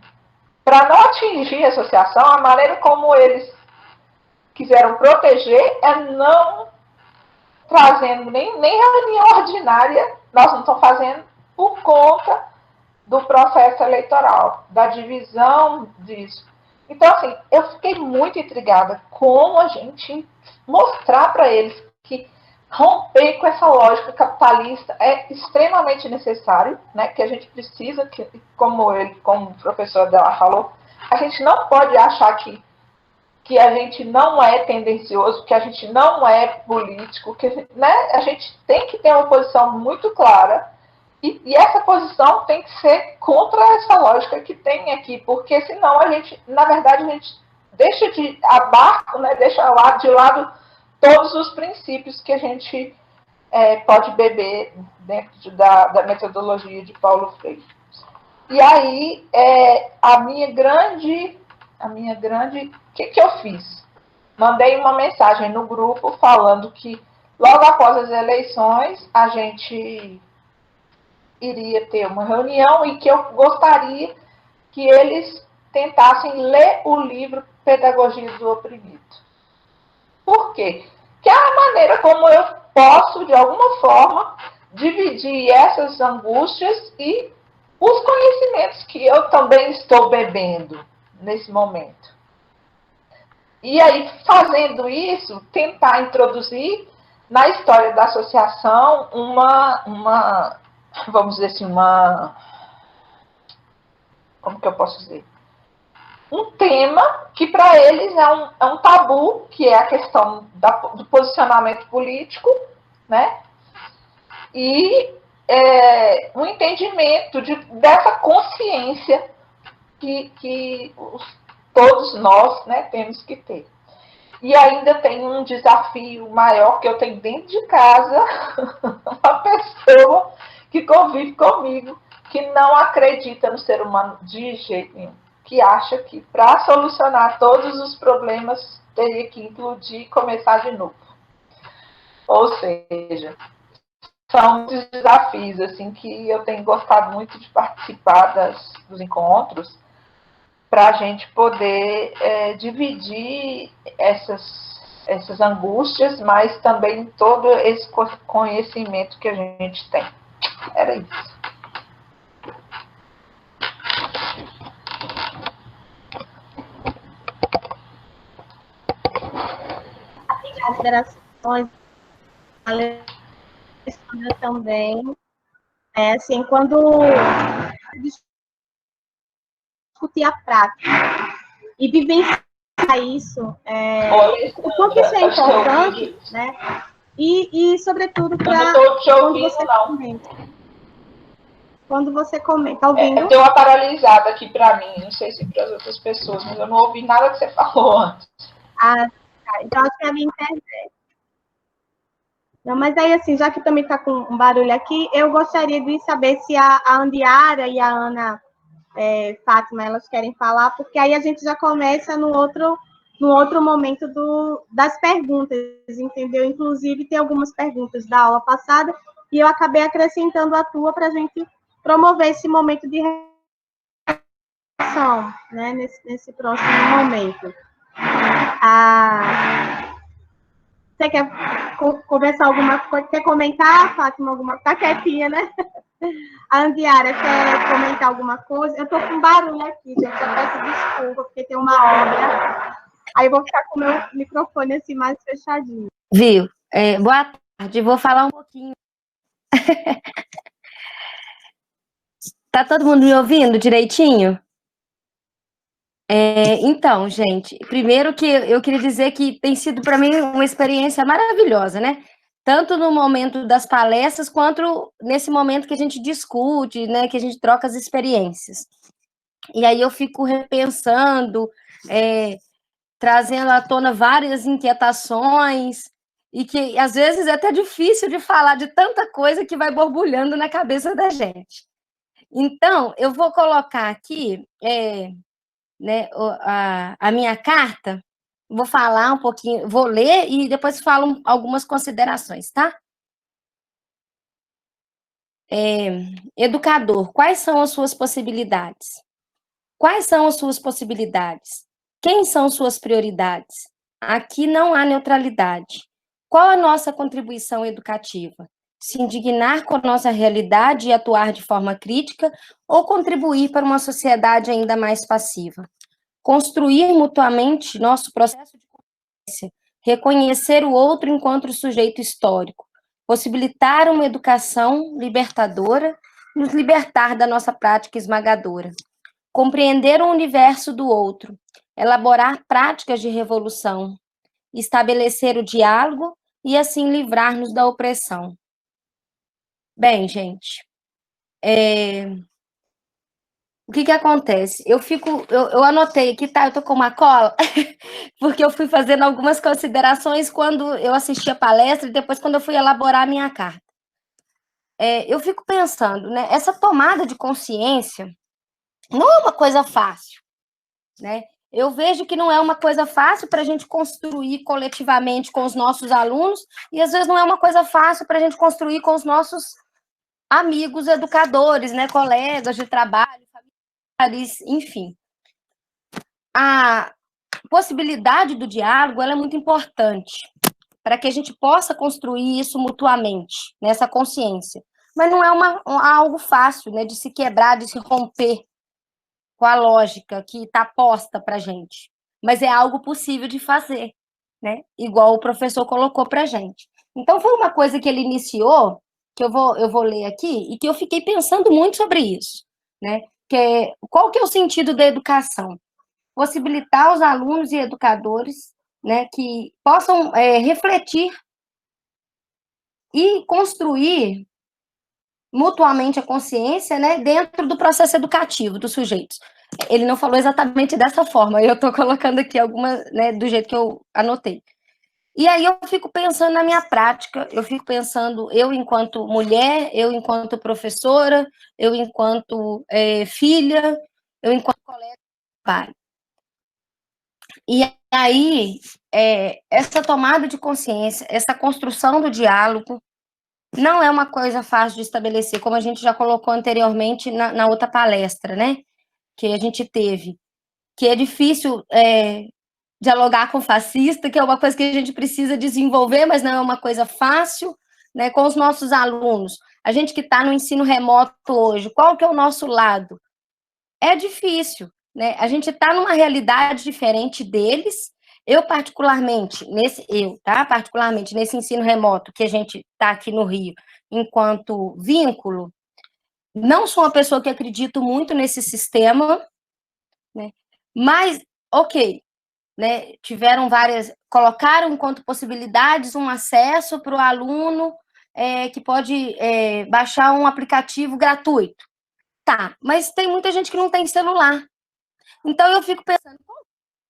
para não atingir a associação, a maneira como eles quiseram proteger é não trazendo nem reunião ordinária, nós não estamos fazendo por conta do processo eleitoral, da divisão disso. Então, assim, eu fiquei muito intrigada como a gente mostrar para eles que romper com essa lógica capitalista é extremamente necessário, né? Que a gente precisa, que, como o professor dela falou, a gente não pode achar que a gente não é tendencioso, que a gente não é político, que né? A gente tem que ter uma posição muito clara e essa posição tem que ser contra essa lógica que tem aqui, porque senão a gente, na verdade, a gente deixa de abarco, né? Deixa de lado todos os princípios que a gente pode beber dentro da metodologia de Paulo Freire. E aí, a minha grande, o que eu fiz? Mandei uma mensagem no grupo falando que logo após as eleições a gente iria ter uma reunião e que eu gostaria que eles tentassem ler o livro Pedagogia do Oprimido. Por quê? Que é a maneira como eu posso, de alguma forma, dividir essas angústias e os conhecimentos que eu também estou bebendo nesse momento. E aí, fazendo isso, tentar introduzir na história da associação vamos dizer assim, como que eu posso dizer? Um tema que para eles é um tabu, que é a questão do posicionamento político, né? E um entendimento dessa consciência que todos nós, né, temos que ter. E ainda tem um desafio maior que eu tenho dentro de casa, uma pessoa que convive comigo, que não acredita no ser humano de jeito nenhum, que acha que para solucionar todos os problemas teria que implodir e começar de novo. Ou seja, são desafios assim, que eu tenho gostado muito de participar dos encontros, para a gente poder dividir essas angústias, mas também todo esse conhecimento que a gente tem. Era isso. Considerações, a Alessandra também. Assim, quando discutir a prática e vivenciar isso, o quanto isso é importante, né? E sobretudo, para quando você comenta. Quando você comenta, tá ouvindo? Deu uma paralisada aqui para mim, não sei se para as outras pessoas, mas eu não ouvi nada que você falou antes. Tá. Então, acho que é a minha internet. Não, mas aí, assim, já que também está com um barulho aqui, eu gostaria de saber se a Andiara e a Ana Fátima, elas querem falar, porque aí a gente já começa no outro momento das perguntas, entendeu? Inclusive, tem algumas perguntas da aula passada, e eu acabei acrescentando a tua para a gente promover esse momento de reflexão, né, nesse próximo momento. Você quer conversar alguma coisa? Quer comentar, Fátima? Tá quietinha, né? A Andiara quer comentar alguma coisa? Eu tô com barulho aqui, gente. Eu peço desculpa, porque tem uma obra. Aí eu vou ficar com o meu microfone assim mais fechadinho. Viu? Boa tarde, vou falar um pouquinho. Tá todo mundo me ouvindo direitinho? Então, gente, primeiro que eu queria dizer que tem sido para mim uma experiência maravilhosa, né? Tanto no momento das palestras, quanto nesse momento que a gente discute, né? Que a gente troca as experiências. E aí eu fico repensando, trazendo à tona várias inquietações, e que, às vezes, é até difícil de falar de tanta coisa que vai borbulhando na cabeça da gente. Então, eu vou colocar aqui né, a minha carta, vou falar um pouquinho, vou ler e depois falo algumas considerações, tá? Educador, quais são as suas possibilidades? Quais são as suas possibilidades? Quem são suas prioridades? Aqui não há neutralidade. Qual a nossa contribuição educativa? Se indignar com a nossa realidade e atuar de forma crítica ou contribuir para uma sociedade ainda mais passiva? Construir mutuamente nosso processo de consciência, reconhecer o outro enquanto sujeito histórico, possibilitar uma educação libertadora, nos libertar da nossa prática esmagadora, compreender o universo do outro, elaborar práticas de revolução, estabelecer o diálogo e assim livrar-nos da opressão. Bem, gente, o que acontece? Eu anotei aqui, tá? Eu tô com uma cola, porque eu fui fazendo algumas considerações quando eu assisti a palestra e depois quando eu fui elaborar a minha carta. Eu fico pensando, né? Essa tomada de consciência não é uma coisa fácil, né? Eu vejo que não é uma coisa fácil para a gente construir coletivamente com os nossos alunos e às vezes não é uma coisa fácil para a gente construir com os nossos amigos educadores, né? Colegas de trabalho, familiares, enfim. A possibilidade do diálogo ela é muito importante para que a gente possa construir isso mutuamente, nessa consciência. Mas não é algo fácil, né, de se quebrar, de se romper com a lógica que está posta para a gente. Mas é algo possível de fazer, né? Igual o professor colocou para a gente. Então, foi uma coisa que ele iniciou, que eu vou ler aqui, e que eu fiquei pensando muito sobre isso, né? Qual que é o sentido da educação? Possibilitar os alunos e educadores, né, que possam refletir e construir mutuamente a consciência, né, dentro do processo educativo dos sujeitos. Ele não falou exatamente dessa forma, eu estou colocando aqui alguma, né, do jeito que eu anotei. E aí eu fico pensando na minha prática, eu fico pensando, eu enquanto mulher, eu enquanto professora, eu enquanto filha, eu enquanto colega de trabalho. E aí, essa tomada de consciência, essa construção do diálogo, não é uma coisa fácil de estabelecer, como a gente já colocou anteriormente na outra palestra, né? Que a gente teve. Que é difícil dialogar com fascista, que é uma coisa que a gente precisa desenvolver, mas não é uma coisa fácil, né? Com os nossos alunos. A gente que está no ensino remoto hoje, qual que é o nosso lado? É difícil, né? A gente está numa realidade diferente deles. Eu, particularmente, particularmente nesse ensino remoto que a gente está aqui no Rio, enquanto vínculo, não sou uma pessoa que acredito muito nesse sistema, né? Mas, ok, né? Colocaram enquanto possibilidades um acesso para o aluno que pode baixar um aplicativo gratuito. Tá, mas tem muita gente que não tem celular. Então, eu fico pensando, qual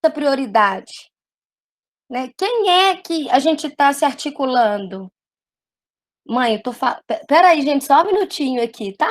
é a prioridade? Né? Quem é que a gente está se articulando? Mãe, eu tô falando... Peraí, gente, só um minutinho aqui, tá?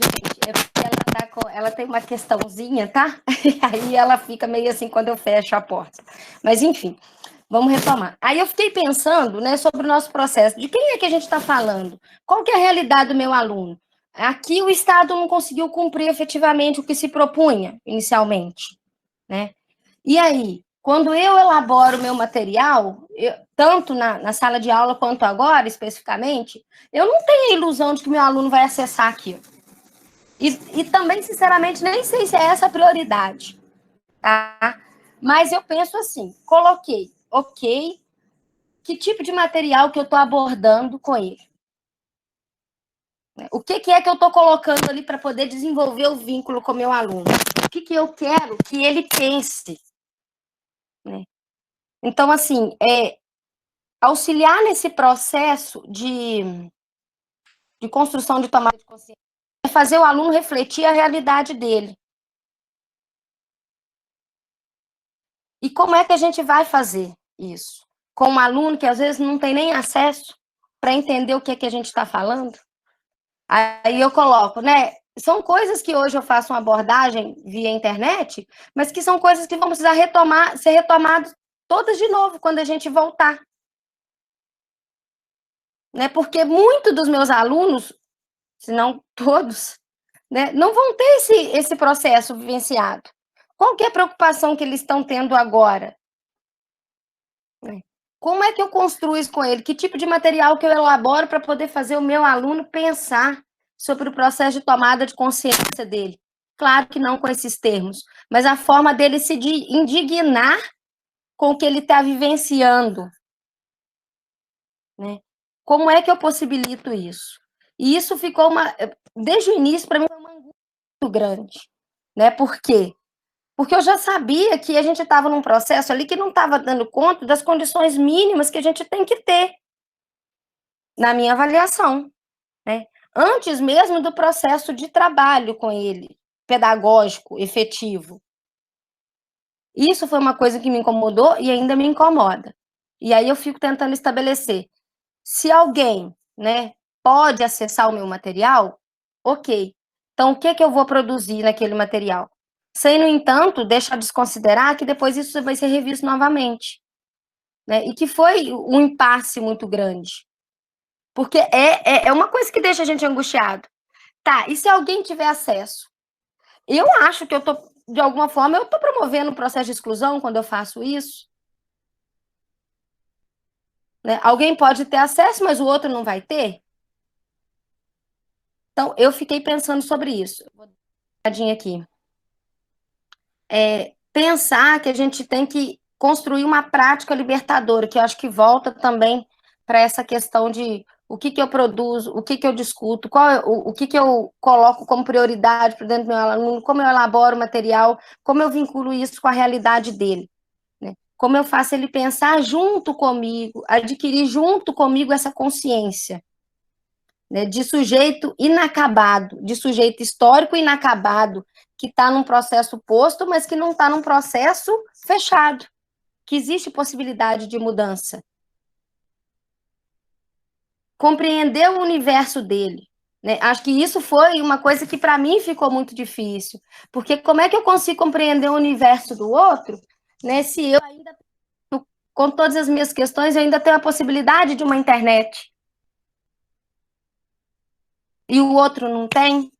Gente, é porque ela tem uma questãozinha, tá? Aí ela fica meio assim quando eu fecho a porta. Mas, enfim, vamos retomar. Aí eu fiquei pensando, né, sobre o nosso processo. De quem é que a gente está falando? Qual que é a realidade do meu aluno? Aqui o Estado não conseguiu cumprir efetivamente o que se propunha inicialmente, né? E aí, quando eu elaboro meu material, tanto na sala de aula quanto agora, especificamente, eu não tenho a ilusão de que meu aluno vai acessar aquilo. E também, sinceramente, nem sei se é essa a prioridade, tá? Mas eu penso assim, coloquei, ok, que tipo de material que eu estou abordando com ele? O que é que eu estou colocando ali para poder desenvolver o vínculo com o meu aluno? O que eu quero que ele pense? Né? Então, assim, auxiliar nesse processo de construção de tomada de consciência é fazer o aluno refletir a realidade dele. E como é que a gente vai fazer isso? Com um aluno que às vezes não tem nem acesso para entender o que é que a gente está falando? Aí eu coloco, né? São coisas que hoje eu faço uma abordagem via internet, mas que são coisas que vão precisar ser retomadas todas de novo quando a gente voltar. Né? Porque muitos dos meus alunos, se não todos, né, não vão ter esse processo vivenciado. Qual que é a preocupação que eles estão tendo agora? Como é que eu construo isso com ele? Que tipo de material que eu elaboro para poder fazer o meu aluno pensar sobre o processo de tomada de consciência dele? Claro que não com esses termos, mas a forma dele se indignar com o que ele está vivenciando. Né? Como é que eu possibilito isso? E isso ficou desde o início, para mim, uma angústia muito grande. Né? Por quê? Porque eu já sabia que a gente estava num processo ali que não estava dando conta das condições mínimas que a gente tem que ter na minha avaliação, né? Antes mesmo do processo de trabalho com ele, pedagógico, efetivo. Isso foi uma coisa que me incomodou e ainda me incomoda. E aí eu fico tentando estabelecer. Se alguém, né, pode acessar o meu material, ok. Então, o que eu vou produzir naquele material? Sem, no entanto, deixar desconsiderar que depois isso vai ser revisto novamente. Né? E que foi um impasse muito grande. Porque é uma coisa que deixa a gente angustiado. Tá, e se alguém tiver acesso? Eu acho que de alguma forma, eu estou promovendo um processo de exclusão quando eu faço isso. Né? Alguém pode ter acesso, mas o outro não vai ter? Então, eu fiquei pensando sobre isso. Vou dar uma olhadinha aqui. Pensar que a gente tem que construir uma prática libertadora, que eu acho que volta também para essa questão de o que eu produzo, o que eu discuto, o que eu coloco como prioridade para dentro do meu aluno, como eu elaboro o material, como eu vinculo isso com a realidade dele. Né? Como eu faço ele pensar junto comigo, adquirir junto comigo essa consciência. Né, de sujeito inacabado, de sujeito histórico inacabado, que está num processo posto, mas que não está num processo fechado, que existe possibilidade de mudança. Compreender o universo dele. Né? Acho que isso foi uma coisa que para mim ficou muito difícil, porque como é que eu consigo compreender o universo do outro, né, se eu ainda, com todas as minhas questões, eu ainda tenho a possibilidade de uma internet? E o outro não tem?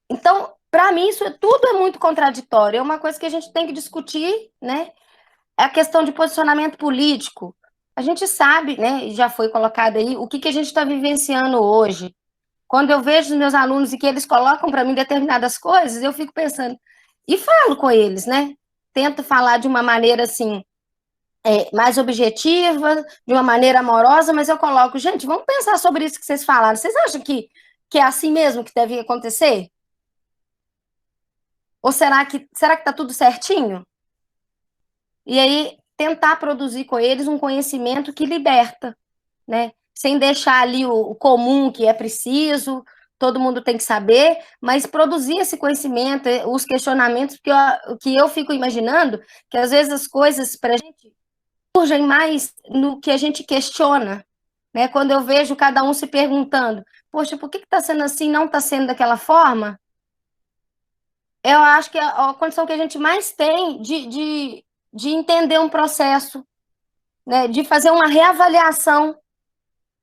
Então, para mim, isso tudo é muito contraditório. É uma coisa que a gente tem que discutir, né? É a questão de posicionamento político. A gente sabe, né? E já foi colocado aí, o que a gente está vivenciando hoje. Quando eu vejo os meus alunos e que eles colocam para mim determinadas coisas, eu fico pensando, e falo com eles, né? Tento falar de uma maneira assim, mais objetiva, de uma maneira amorosa, mas eu coloco, gente, vamos pensar sobre isso que vocês falaram. Vocês acham que é assim mesmo que deve acontecer? Ou será que está tudo certinho? E aí, tentar produzir com eles um conhecimento que liberta, né? Sem deixar ali o comum que é preciso, todo mundo tem que saber, mas produzir esse conhecimento, os questionamentos, porque o que eu fico imaginando, que às vezes as coisas para a gente surgem mais no que a gente questiona, né? Quando eu vejo cada um se perguntando, poxa, por que está sendo assim, não está sendo daquela forma? Eu acho que é a condição que a gente mais tem de entender um processo, né, de fazer uma reavaliação.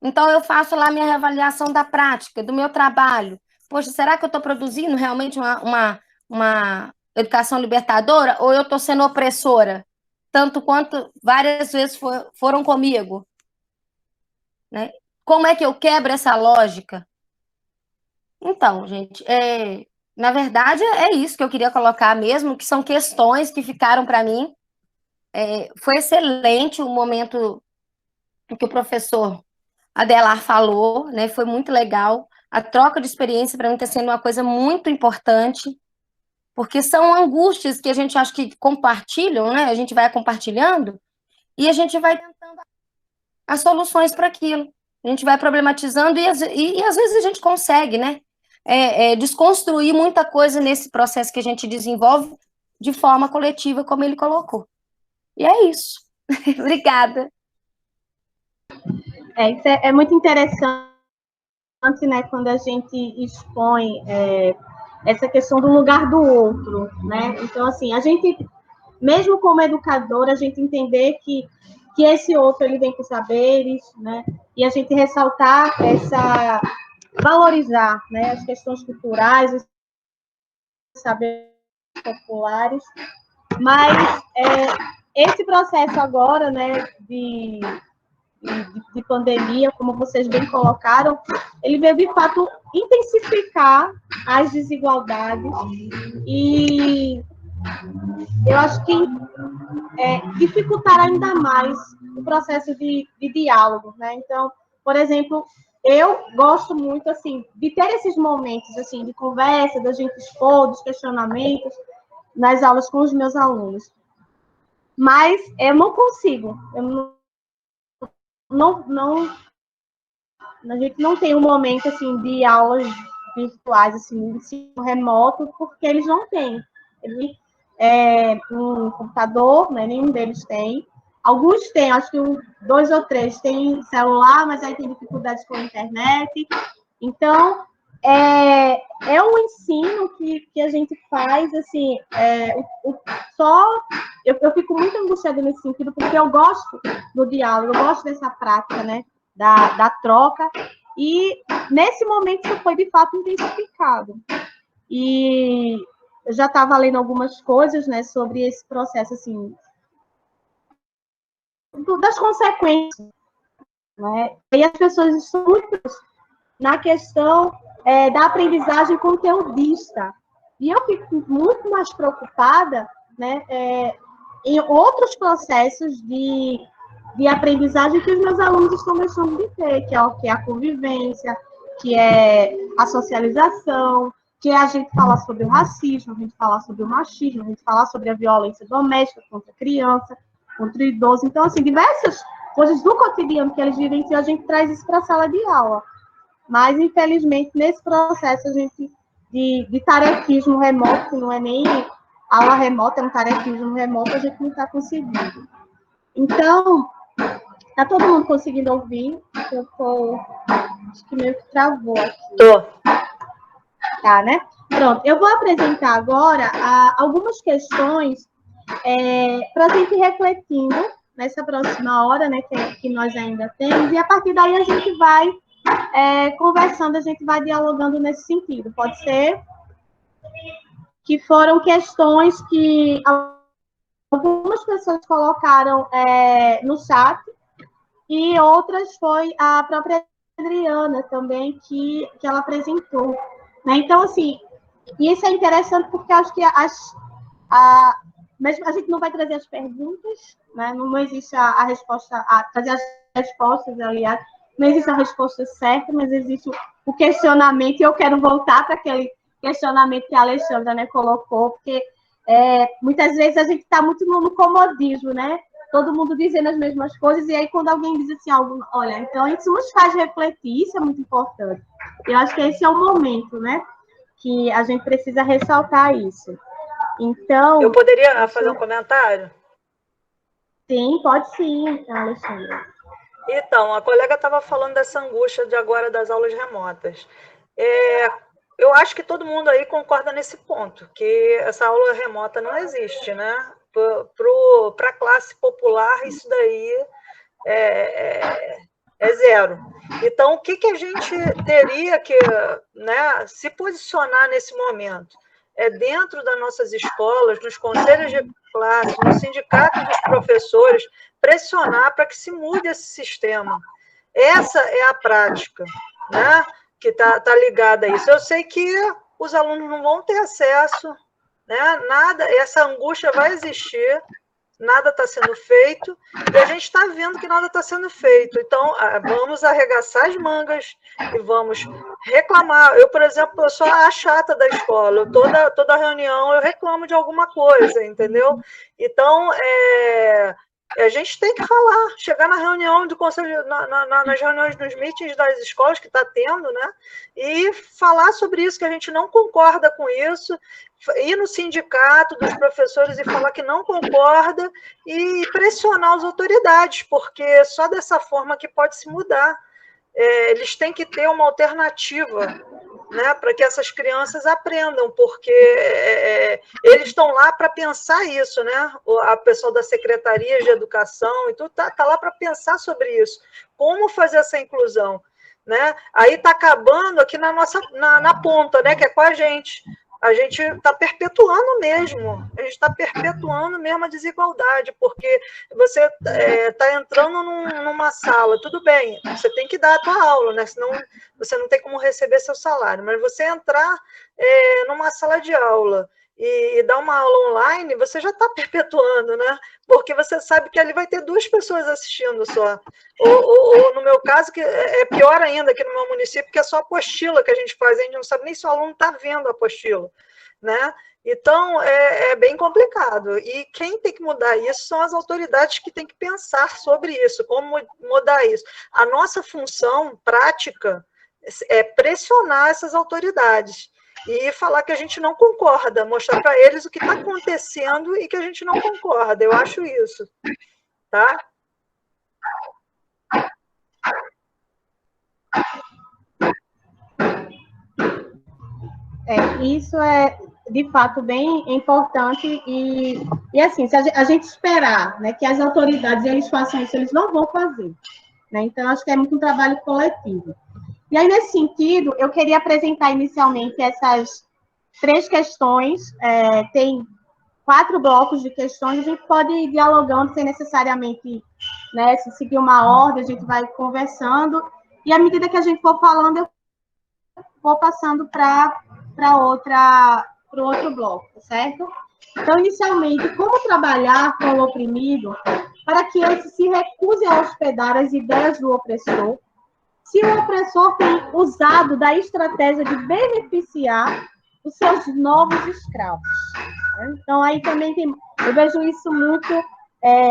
Então, eu faço lá minha reavaliação da prática, do meu trabalho. Poxa, será que eu estou produzindo realmente uma educação libertadora ou eu estou sendo opressora? Tanto quanto várias vezes foram comigo. Né? Como é que eu quebro essa lógica? Então, gente, na verdade, é isso que eu queria colocar mesmo, que são questões que ficaram para mim. Foi excelente o momento que o professor Adelar falou, né? Foi muito legal, A troca de experiência, para mim, está sendo uma coisa muito importante, porque são angústias que a gente acha que compartilham, né? A gente vai compartilhando e a gente vai tentando as soluções para aquilo. A gente vai problematizando e às vezes a gente consegue, né? Desconstruir muita coisa nesse processo que a gente desenvolve de forma coletiva, como ele colocou. E é isso. Obrigada. Isso é muito interessante, né, quando a gente expõe essa questão do lugar do outro, né? Então, assim, a gente, mesmo como educadora, a gente entender que esse outro, ele vem com saberes, né? E a gente ressaltar valorizar, né, as questões culturais, os saberes populares, mas esse processo agora, né, de pandemia, como vocês bem colocaram, ele veio, de fato, intensificar as desigualdades e eu acho que dificultar ainda mais o processo de diálogo, né? Então, por exemplo, eu gosto muito, assim, de ter esses momentos, assim, de conversa, da gente expor, dos questionamentos nas aulas com os meus alunos. Mas eu não consigo, a gente não tem um momento, assim, de aulas virtuais, assim, de ensino remoto, porque eles não têm. Um computador, né, nenhum deles tem. Alguns têm, acho que 2 ou 3 têm celular, mas aí tem dificuldades com a internet. Então, é um ensino que a gente faz, assim, eu fico muito angustiada nesse sentido, porque eu gosto do diálogo, eu gosto dessa prática, né, da troca, e nesse momento isso foi, de fato, intensificado. E eu já estava lendo algumas coisas, né, sobre esse processo, assim, das consequências, né? E as pessoas estão muito na questão da aprendizagem conteudista. E eu fico muito mais preocupada, né, em outros processos de aprendizagem que os meus alunos estão deixando de ter, que é a convivência, que é a socialização, que é a gente falar sobre o racismo, a gente falar sobre o machismo, a gente falar sobre a violência doméstica contra a criança, contra o idoso. Então, assim, diversas coisas do cotidiano que eles vivenciam, a gente traz isso para a sala de aula. Mas, infelizmente, nesse processo a gente de tarefismo remoto, que não é nem aula remota, é um tarefismo remoto, a gente não está conseguindo. Então, está todo mundo conseguindo ouvir? Acho que meio que travou aqui. Tô. Tá, né? Pronto, eu vou apresentar agora algumas questões para a gente ir refletindo nessa próxima hora, né, que nós ainda temos, e a partir daí a gente vai conversando, a gente vai dialogando nesse sentido. Pode ser que foram questões que algumas pessoas colocaram no chat, e outras foi a própria Adriana também, que ela apresentou. Né? Então, assim, isso é interessante porque acho que mesmo a gente não vai trazer as perguntas, né? Não existe a resposta, trazer as respostas, aliás, não existe a resposta certa, mas existe o questionamento, e eu quero voltar para aquele questionamento que a Alexandra, né, colocou, porque muitas vezes a gente está muito no comodismo, né? Todo mundo dizendo as mesmas coisas, e aí quando alguém diz assim, olha, então isso nos faz refletir, isso é muito importante. Eu acho que esse é o momento, né, que a gente precisa ressaltar isso. Então... Eu poderia fazer um comentário? Sim, pode sim, Alexandra. Então, a colega estava falando dessa angústia de agora das aulas remotas. Eu acho que todo mundo aí concorda nesse ponto, que essa aula remota não existe, né? Para a classe popular, isso daí é zero. Então, o que a gente teria que, né, se posicionar nesse momento? Dentro das nossas escolas, nos conselhos de classe, no sindicato dos professores, pressionar para que se mude esse sistema. Essa é a prática, né, que está ligada a isso. Eu sei que os alunos não vão ter acesso, né, nada, essa angústia vai existir, nada está sendo feito, e a gente está vendo que nada está sendo feito. Então, vamos arregaçar as mangas e vamos reclamar. Eu, por exemplo, eu sou a chata da escola, toda reunião eu reclamo de alguma coisa, entendeu? Então, a gente tem que falar, chegar na reunião do conselho, nas reuniões, nos meetings das escolas que está tendo, né? E falar sobre isso, que a gente não concorda com isso, ir no sindicato dos professores e falar que não concorda e pressionar as autoridades, porque só dessa forma que pode se mudar. Eles têm que ter uma alternativa, né, para que essas crianças aprendam, porque eles estão lá para pensar isso, né? A pessoa da Secretaria de Educação e tudo tá lá para pensar sobre isso, como fazer essa inclusão, né? Aí está acabando aqui na ponta, né, que é com a gente está perpetuando mesmo, a desigualdade, porque você está entrando numa sala, tudo bem, você tem que dar a tua aula, né? Senão você não tem como receber seu salário, mas você entrar numa sala de aula e dar uma aula online, você já está perpetuando, né? Porque você sabe que ali vai ter 2 pessoas assistindo só. Ou no meu caso, que é pior ainda aqui no meu município, que é só a apostila que a gente faz, a gente não sabe nem se o aluno está vendo a apostila, né? Então, é bem complicado. E quem tem que mudar isso são as autoridades que têm que pensar sobre isso, como mudar isso. A nossa função prática é pressionar essas autoridades e falar que a gente não concorda, mostrar para eles o que está acontecendo e que a gente não concorda. Eu acho isso, tá? Isso é, de fato, bem importante e assim, se a gente esperar, né, que as autoridades eles façam isso, eles não vão fazer, né? Então, acho que é muito um trabalho coletivo. E aí, nesse sentido, eu queria apresentar inicialmente essas 3 questões, tem 4 blocos de questões, a gente pode ir dialogando sem necessariamente, né, se seguir uma ordem, a gente vai conversando, e à medida que a gente for falando, eu vou passando para o outro bloco, certo? Então, inicialmente, como trabalhar com o oprimido para que ele se recuse a hospedar as ideias do opressor, se o opressor tem usado da estratégia de beneficiar os seus novos escravos. Então, aí também eu vejo isso muito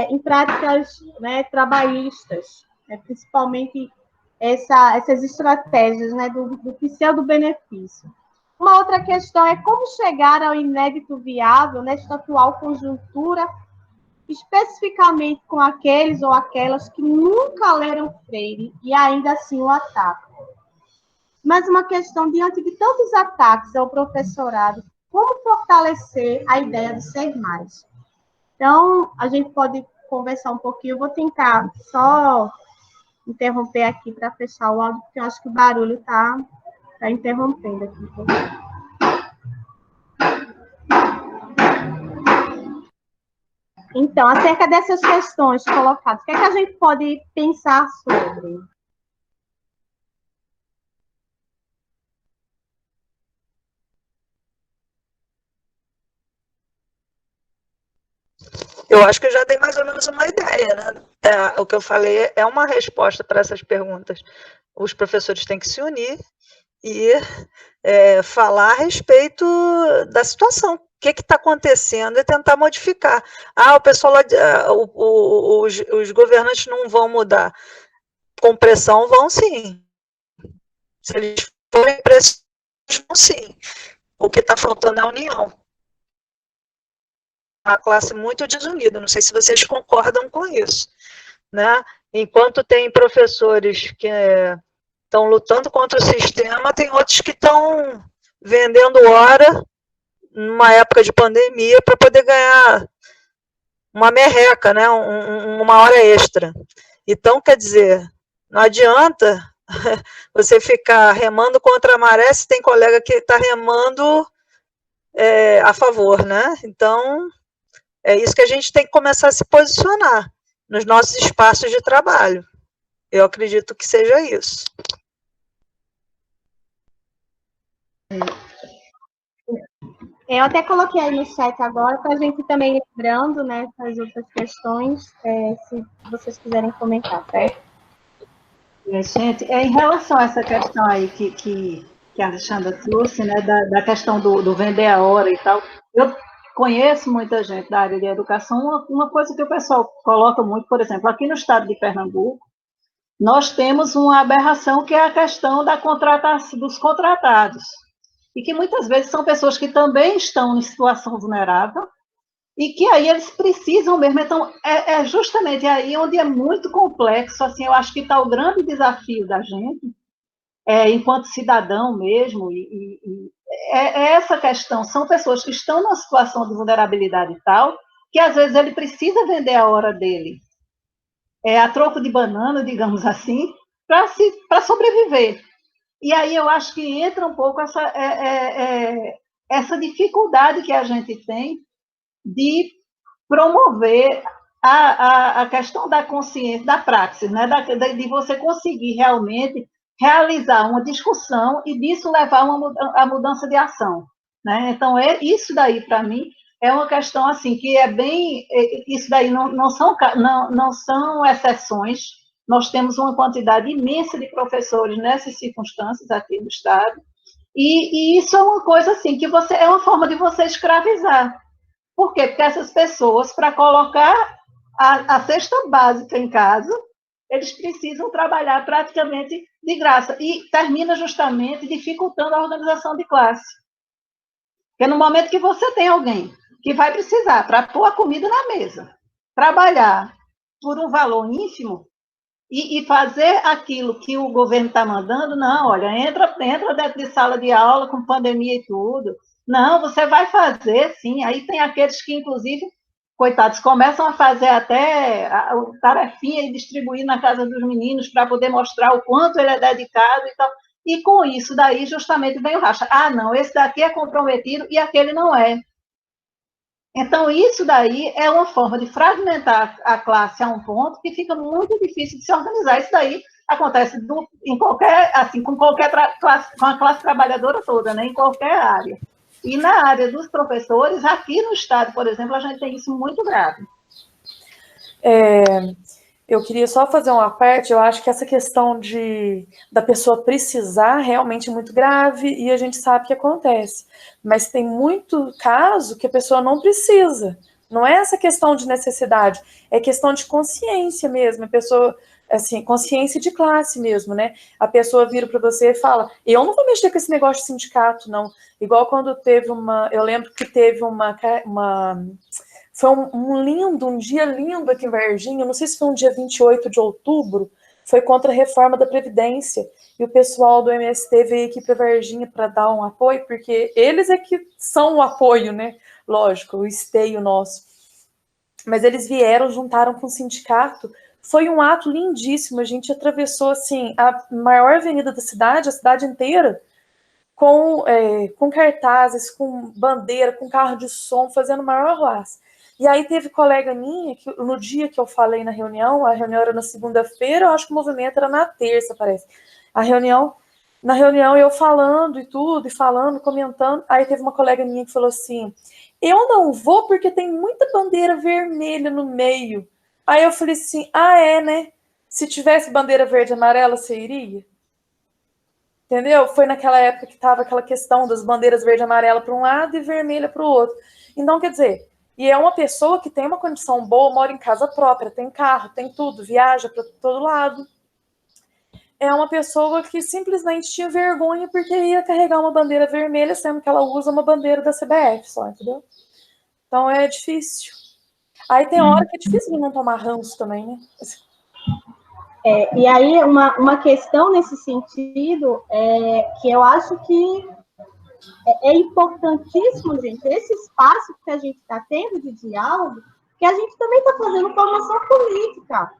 em práticas, né, trabalhistas, né, principalmente essas estratégias, né, do pseudo-benefício. Uma outra questão é como chegar ao inédito viável nesta atual conjuntura, especificamente com aqueles ou aquelas que nunca leram Freire e ainda assim o atacam. Mas uma questão, diante de tantos ataques ao professorado, como fortalecer a ideia de ser mais? Então, a gente pode conversar um pouquinho, eu vou tentar só interromper aqui para fechar o áudio, porque eu acho que o barulho está interrompendo aqui. Então, acerca dessas questões colocadas, o que é que a gente pode pensar sobre? Eu acho que eu já dei mais ou menos uma ideia, né? O que eu falei é uma resposta para essas perguntas. Os professores têm que se unir e falar a respeito da situação. O que está acontecendo e tentar modificar. O pessoal lá, os governantes não vão mudar. Com pressão vão sim. Se eles forem pressionados, vão sim. O que está faltando é a união. A classe muito desunida, não sei se vocês concordam com isso, né? Enquanto tem professores que estão lutando contra o sistema, tem outros que estão vendendo hora numa época de pandemia para poder ganhar uma merreca, né? Uma hora extra. Então, quer dizer, não adianta você ficar remando contra a maré se tem colega que está remando a favor, né? Então, é isso que a gente tem que começar a se posicionar nos nossos espaços de trabalho. Eu acredito que seja isso. Eu até coloquei aí no chat agora, para a gente também lembrando, né, as outras questões, se vocês quiserem comentar, certo? Gente, em relação a essa questão aí que a Alexandra trouxe, né, da questão do vender a hora e tal, eu conheço muita gente da área de educação, uma coisa que o pessoal coloca muito, por exemplo, aqui no estado de Pernambuco, nós temos uma aberração que é a questão da contratação dos contratados, e que muitas vezes são pessoas que também estão em situação vulnerável, e que aí eles precisam mesmo. Então, é justamente aí onde é muito complexo, assim, eu acho que está o grande desafio da gente, enquanto cidadão mesmo, é essa questão, são pessoas que estão numa situação de vulnerabilidade e tal, que às vezes ele precisa vender a hora dele, a troco de banana, digamos assim, para sobreviver. E aí eu acho que entra um pouco essa dificuldade que a gente tem de promover a questão da consciência, da praxis, né? De você conseguir realmente realizar uma discussão e disso levar a mudança de ação, né? Então, isso daí, para mim, é uma questão assim, que é bem, isso daí não são exceções, nós temos uma quantidade imensa de professores nessas circunstâncias aqui no Estado, e isso é uma coisa assim, que é uma forma de você escravizar. Por quê? Porque essas pessoas, para colocar a cesta básica em casa, eles precisam trabalhar praticamente de graça. E termina justamente dificultando a organização de classe. Porque no momento que você tem alguém que vai precisar, para pôr a comida na mesa, trabalhar por um valor ínfimo e fazer aquilo que o governo está mandando, não, olha, entra dentro de sala de aula com pandemia e tudo. Não, você vai fazer, sim. Aí tem aqueles que, inclusive, coitados, começam a fazer até tarefinha e distribuir na casa dos meninos para poder mostrar o quanto ele é dedicado e tal. E com isso daí, justamente, vem o racha. Ah, não, esse daqui é comprometido e aquele não é. Então, isso daí é uma forma de fragmentar a classe a um ponto que fica muito difícil de se organizar. Isso daí acontece em qualquer, assim, com qualquer classe, com a classe trabalhadora toda, né, em qualquer área. E na área dos professores, aqui no estado, por exemplo, a gente tem isso muito grave. Eu queria só fazer uma parte, eu acho que essa questão da pessoa precisar realmente é muito grave e a gente sabe que acontece. Mas tem muito caso que a pessoa não precisa. Não é essa questão de necessidade, é questão de consciência mesmo. A pessoa, assim, consciência de classe mesmo, né? A pessoa vira para você e fala, eu não vou mexer com esse negócio de sindicato, não. Igual quando teve eu lembro que teve foi um dia lindo aqui em Varginha, não sei se foi um dia 28 de outubro, foi contra a reforma da Previdência, e o pessoal do MST veio aqui para Varginha para dar um apoio, porque eles é que são o apoio, né? Lógico, o esteio nosso. Mas eles vieram, juntaram com o sindicato, foi um ato lindíssimo, a gente atravessou, assim, a maior avenida da cidade, a cidade inteira, com cartazes, com bandeira, com carro de som, fazendo o maior arruaço. E aí teve colega minha, que no dia que eu falei na reunião, a reunião era na segunda-feira, eu acho que o movimento era na terça, parece. Na reunião eu falando e tudo, e falando, comentando, aí teve uma colega minha que falou assim, eu não vou porque tem muita bandeira vermelha no meio. Aí eu falei assim, né? Se tivesse bandeira verde e amarela, você iria? Entendeu? Foi naquela época que estava aquela questão das bandeiras verde e amarela para um lado e vermelha para o outro. Então, quer dizer, e é uma pessoa que tem uma condição boa, mora em casa própria, tem carro, tem tudo, viaja para todo lado. É uma pessoa que simplesmente tinha vergonha porque ia carregar uma bandeira vermelha, sendo que ela usa uma bandeira da CBF só, entendeu? Então é difícil. Aí tem hora que é difícil não tomar ranço também, né? E aí, uma questão nesse sentido, que eu acho que é importantíssimo, gente, esse espaço que a gente está tendo de diálogo, que a gente também está fazendo formação política.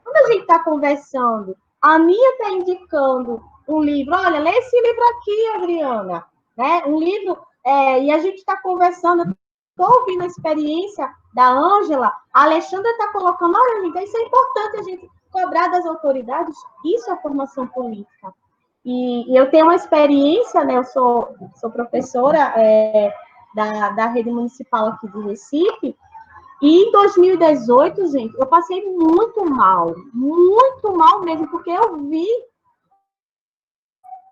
Quando a gente está conversando, a Mia está indicando um livro, olha, lê esse livro aqui, Adriana, né? Um livro, e a gente está conversando, estou ouvindo a experiência da Ângela, a Alexandra está colocando, olha, amiga, isso é importante a gente cobrar das autoridades, isso é formação política. E eu tenho uma experiência, né? Eu sou professora da rede municipal aqui de Recife. E em 2018, gente, eu passei muito mal mesmo, porque eu vi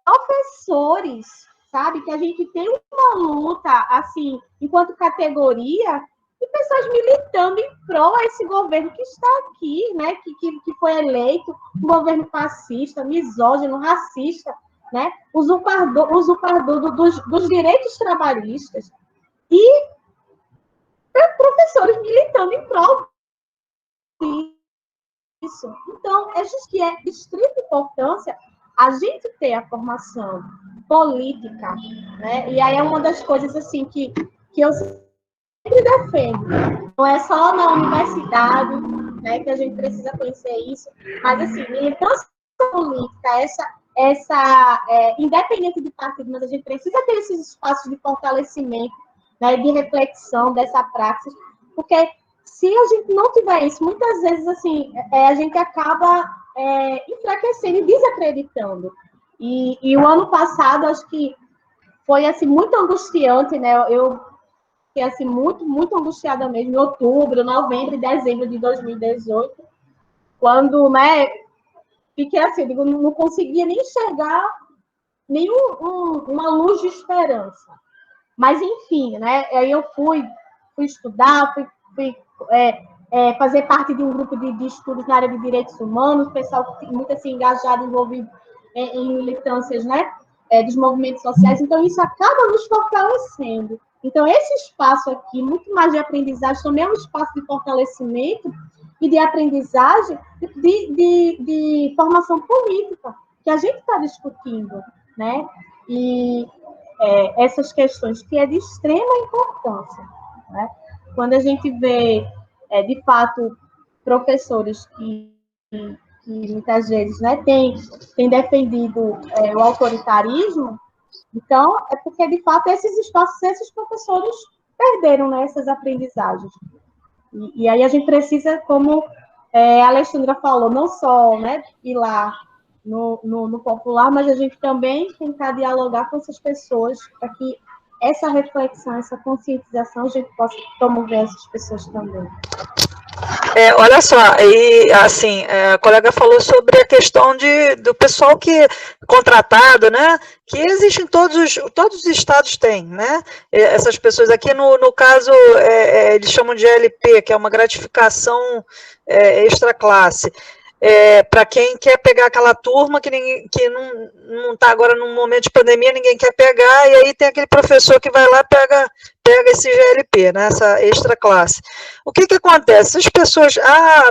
professores, sabe, que a gente tem uma luta, assim, enquanto categoria, e pessoas militando em prol a esse governo que está aqui, né, que foi eleito, um governo fascista, misógino, racista, né, usurpador dos direitos trabalhistas, e professores militando em prol disso. Então, é justo que é de extrema importância a gente ter a formação política, né? E aí é uma das coisas assim que eu sempre defendo. Não é só na universidade, né, que a gente precisa conhecer isso, mas assim, militância política, independente de partido, mas a gente precisa ter esses espaços de fortalecimento, né, de reflexão dessa prática, porque se a gente não tiver isso, muitas vezes assim, a gente acaba enfraquecendo e desacreditando. E o ano passado, acho que foi assim, muito angustiante, né? Eu fiquei assim, muito angustiada mesmo, em outubro, novembro e dezembro de 2018, quando, né, fiquei assim, digo, não conseguia nem enxergar uma luz de esperança. Mas, enfim, né? Aí eu fui estudar, fui fazer parte de um grupo de estudos na área de direitos humanos, pessoal muito assim, engajado, envolvido em militâncias, né, dos movimentos sociais. Então, isso acaba nos fortalecendo. Então, esse espaço aqui, muito mais de aprendizagem, também é um espaço de fortalecimento e de aprendizagem de formação política, que a gente está discutindo, né? E essas questões que é de extrema importância, né? Quando a gente vê, de fato, professores que muitas vezes, né, têm defendido o autoritarismo, então é porque, de fato, esses espaços, esses professores perderam, né, essas aprendizagens. E aí a gente precisa, como a Alexandra falou, não só, né, ir lá no popular, mas a gente também tentar dialogar com essas pessoas para que essa reflexão, essa conscientização, a gente possa promover essas pessoas também. Olha só, e assim, a colega falou sobre a questão do pessoal que contratado, né? Que existe em todos os estados tem, né? Essas pessoas aqui, no caso, eles chamam de LP, que é uma gratificação extra classe. Para quem quer pegar aquela turma que não está agora num momento de pandemia, ninguém quer pegar, e aí tem aquele professor que vai lá e pega esse GLP, né, essa extra classe. O que acontece? As pessoas,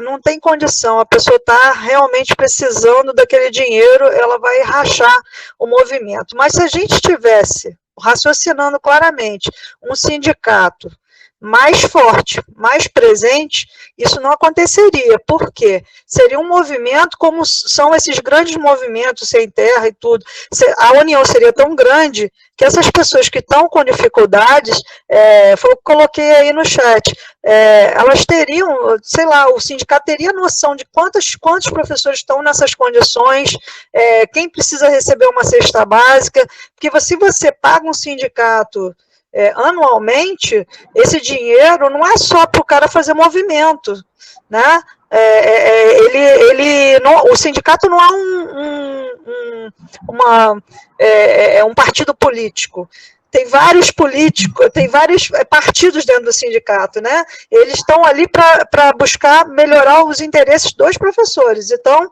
não tem condição, a pessoa está realmente precisando daquele dinheiro, ela vai rachar o movimento. Mas se a gente tivesse, raciocinando claramente, um sindicato mais forte, mais presente, isso não aconteceria. Por quê? Seria um movimento como são esses grandes movimentos sem terra e tudo. A união seria tão grande que essas pessoas que estão com dificuldades, foi o que eu coloquei aí no chat, elas teriam, sei lá, o sindicato teria noção de quantos professores estão nessas condições, quem precisa receber uma cesta básica, porque se você paga um sindicato anualmente, esse dinheiro não é só para o cara fazer movimento, né? O sindicato não é um partido político. Tem vários políticos, tem vários partidos dentro do sindicato, né? Eles estão ali para buscar melhorar os interesses dos professores. Então,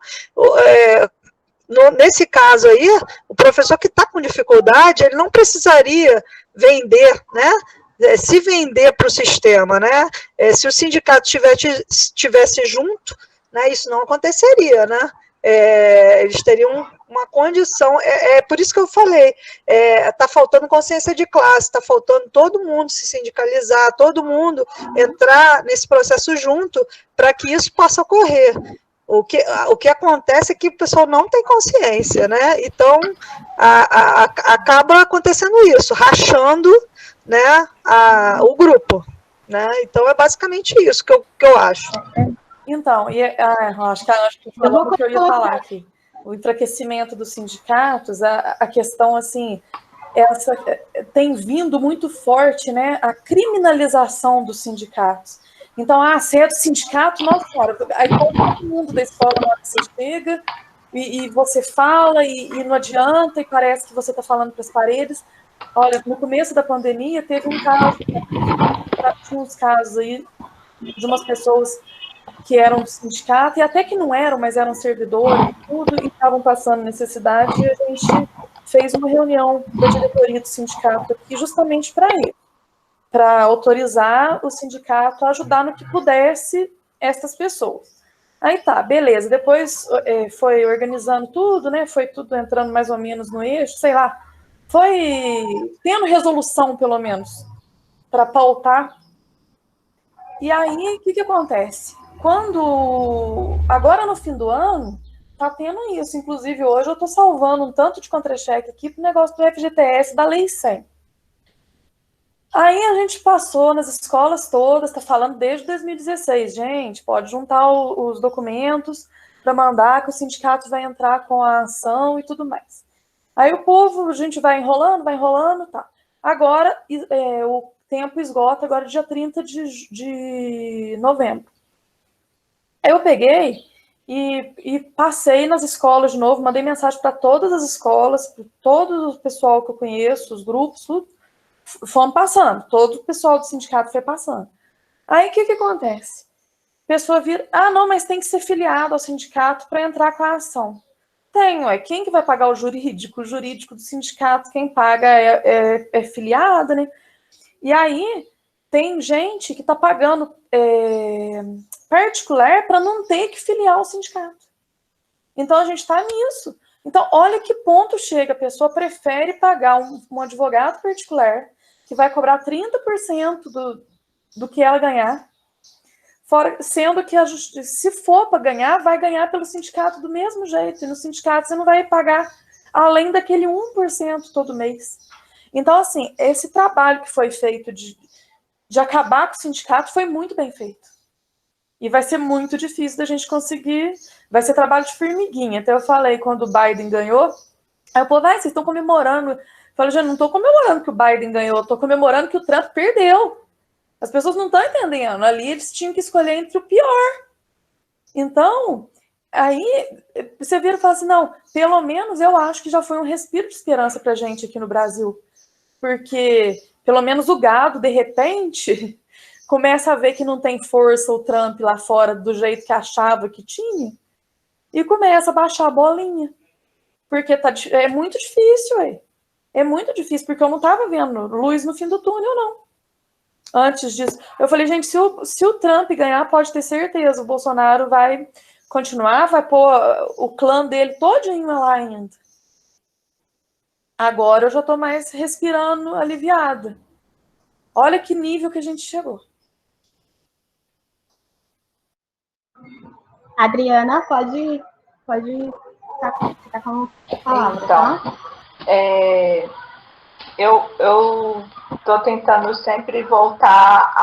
nesse caso aí, o professor que está com dificuldade, ele não precisaria vender, né? Se vender para o sistema, né? Se o sindicato estivesse junto, né, isso não aconteceria, né? Eles teriam uma condição, por isso que eu falei, está faltando consciência de classe, está faltando todo mundo se sindicalizar, todo mundo entrar nesse processo junto para que isso possa ocorrer. O que acontece é que o pessoal não tem consciência, né? Então, acaba acontecendo isso, rachando, né, o grupo, né? Então, é basicamente isso que eu acho. Então, acho que falou o que eu ia falar aqui. O enfraquecimento dos sindicatos, a questão, assim, tem vindo muito forte, né, a criminalização dos sindicatos. Então, você é do sindicato, nossa senhora, aí todo mundo da escola, na hora que você chega, e você fala, e não adianta, e parece que você está falando para as paredes. Olha, no começo da pandemia, teve um caso, tinha uns casos aí, de umas pessoas que eram do sindicato, e até que não eram, mas eram servidores, tudo, e estavam passando necessidade, e a gente fez uma reunião da diretoria do sindicato aqui justamente para isso, para autorizar o sindicato a ajudar no que pudesse essas pessoas. Aí tá, beleza, depois foi organizando tudo, né, foi tudo entrando mais ou menos no eixo, sei lá, foi tendo resolução, pelo menos, para pautar. E aí, o que acontece? Agora no fim do ano, tá tendo isso. Inclusive, hoje eu estou salvando um tanto de contra-cheque aqui para o negócio do FGTS da Lei 100. Aí a gente passou nas escolas todas, está falando desde 2016. Gente, pode juntar os documentos para mandar que o sindicato vai entrar com a ação e tudo mais. Aí o povo, a gente vai enrolando, tá. Agora, o tempo esgota agora dia 30 de novembro. Aí eu peguei e passei nas escolas de novo, mandei mensagem para todas as escolas, para todo o pessoal que eu conheço, os grupos, tudo, fomos passando, todo o pessoal do sindicato foi passando. Aí o que acontece? A pessoa vira, não, mas tem que ser filiado ao sindicato para entrar com a ação. Quem que vai pagar o jurídico? O jurídico do sindicato, quem paga é filiado, né? E aí, tem gente que está pagando particular para não ter que filiar ao sindicato. Então, a gente está nisso. Então, olha que ponto chega. A pessoa prefere pagar um advogado particular, que vai cobrar 30% do que ela ganhar, sendo que se for para ganhar, vai ganhar pelo sindicato do mesmo jeito. E no sindicato você não vai pagar além daquele 1% todo mês. Então, assim, esse trabalho que foi feito de acabar com o sindicato foi muito bem feito. E vai ser muito difícil da gente conseguir, vai ser trabalho de formiguinha. Até eu falei, quando o Biden ganhou, aí o povo, vocês estão comemorando. Eu falei, gente, não estou comemorando que o Biden ganhou, estou comemorando que o Trump perdeu. As pessoas não estão entendendo. Ali eles tinham que escolher entre o pior. Então, aí você vira e fala assim, não, pelo menos eu acho que já foi um respiro de esperança para a gente aqui no Brasil. Porque, pelo menos o gado, de repente, começa a ver que não tem força o Trump lá fora do jeito que achava que tinha, e começa a baixar a bolinha. Porque é muito difícil, ué. É muito difícil, porque eu não estava vendo luz no fim do túnel, não. Antes disso, eu falei, gente, se o Trump ganhar, pode ter certeza, o Bolsonaro vai continuar, vai pôr o clã dele todinho lá ainda. Agora eu já estou mais respirando aliviada. Olha que nível que a gente chegou. Adriana, pode ficar com a palavra. Então, tá? eu estou tentando sempre voltar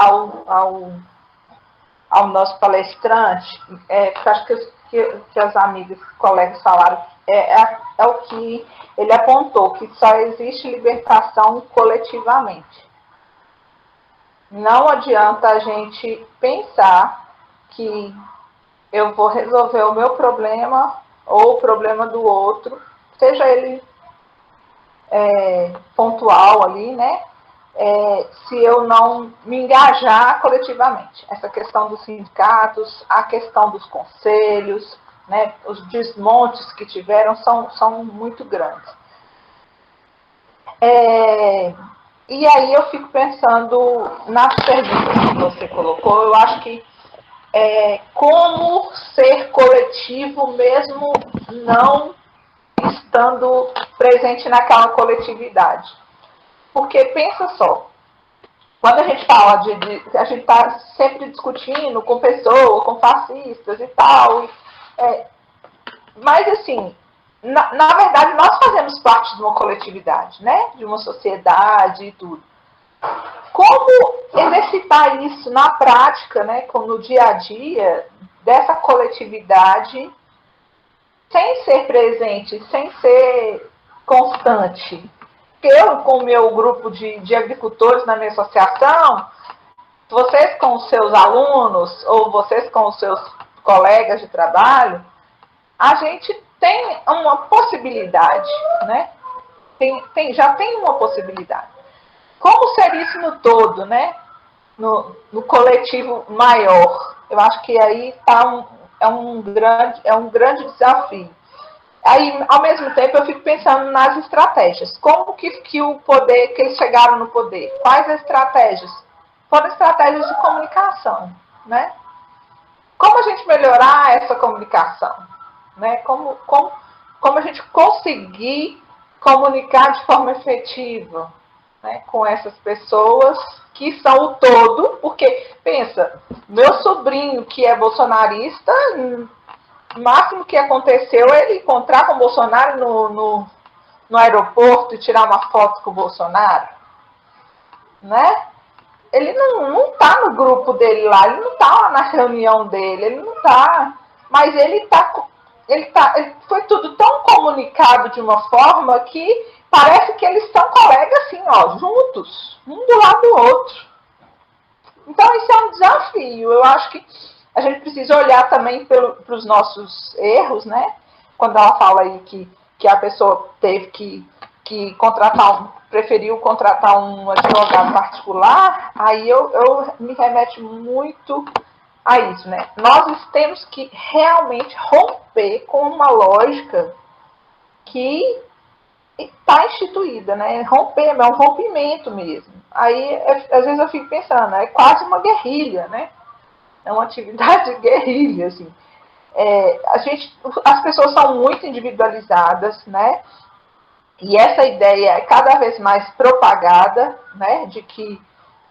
ao nosso palestrante, porque acho que as amigas, colegas falaram, é o que ele apontou, que só existe libertação coletivamente. Não adianta a gente pensar que eu vou resolver o meu problema ou o problema do outro, seja ele pontual ali, né? Se eu não me engajar coletivamente. Essa questão dos sindicatos, a questão dos conselhos, né? Os desmontes que tiveram são muito grandes. E aí eu fico pensando nas perguntas que você colocou, eu acho que como ser coletivo mesmo não estando presente naquela coletividade. Porque pensa só, quando a gente fala a gente está sempre discutindo com pessoas, com fascistas e tal, mas assim, na verdade nós fazemos parte de uma coletividade, né? De uma sociedade e tudo. Como exercitar isso na prática, né? No dia a dia dessa coletividade, sem ser presente, sem ser constante? eu, com o meu grupo de agricultores na minha associação, vocês com os seus alunos, ou vocês com os seus colegas de trabalho, a gente tem uma possibilidade, né? Já tem uma possibilidade. Como ser isso no todo, né? No coletivo maior? Eu acho que aí está um grande desafio. Aí, ao mesmo tempo, eu fico pensando nas estratégias. Como que o poder, que eles chegaram no poder? Quais as estratégias? Foram estratégias de comunicação, né? Como a gente melhorar essa comunicação? Né? Como a gente conseguir comunicar de forma efetiva, né, com essas pessoas que são o todo, porque, pensa, meu sobrinho que é bolsonarista, o máximo que aconteceu é ele encontrar com o Bolsonaro no aeroporto e tirar uma foto com o Bolsonaro, né? Ele não está no grupo dele lá, ele não está na reunião dele, ele não está, mas ele foi tudo tão comunicado de uma forma que parece que eles são colegas assim, ó, juntos, um do lado do outro. Então, isso é um desafio. Eu acho que a gente precisa olhar também para os nossos erros, né? Quando ela fala aí que a pessoa teve que preferiu contratar um advogado particular, aí eu me remete muito a isso, né? Nós temos que realmente romper com uma lógica que está instituída, né? Romper, é um rompimento mesmo. Aí, às vezes eu fico pensando, é quase uma guerrilha, né? É uma atividade de guerrilha, assim. As pessoas são muito individualizadas, né? E essa ideia é cada vez mais propagada, né? De que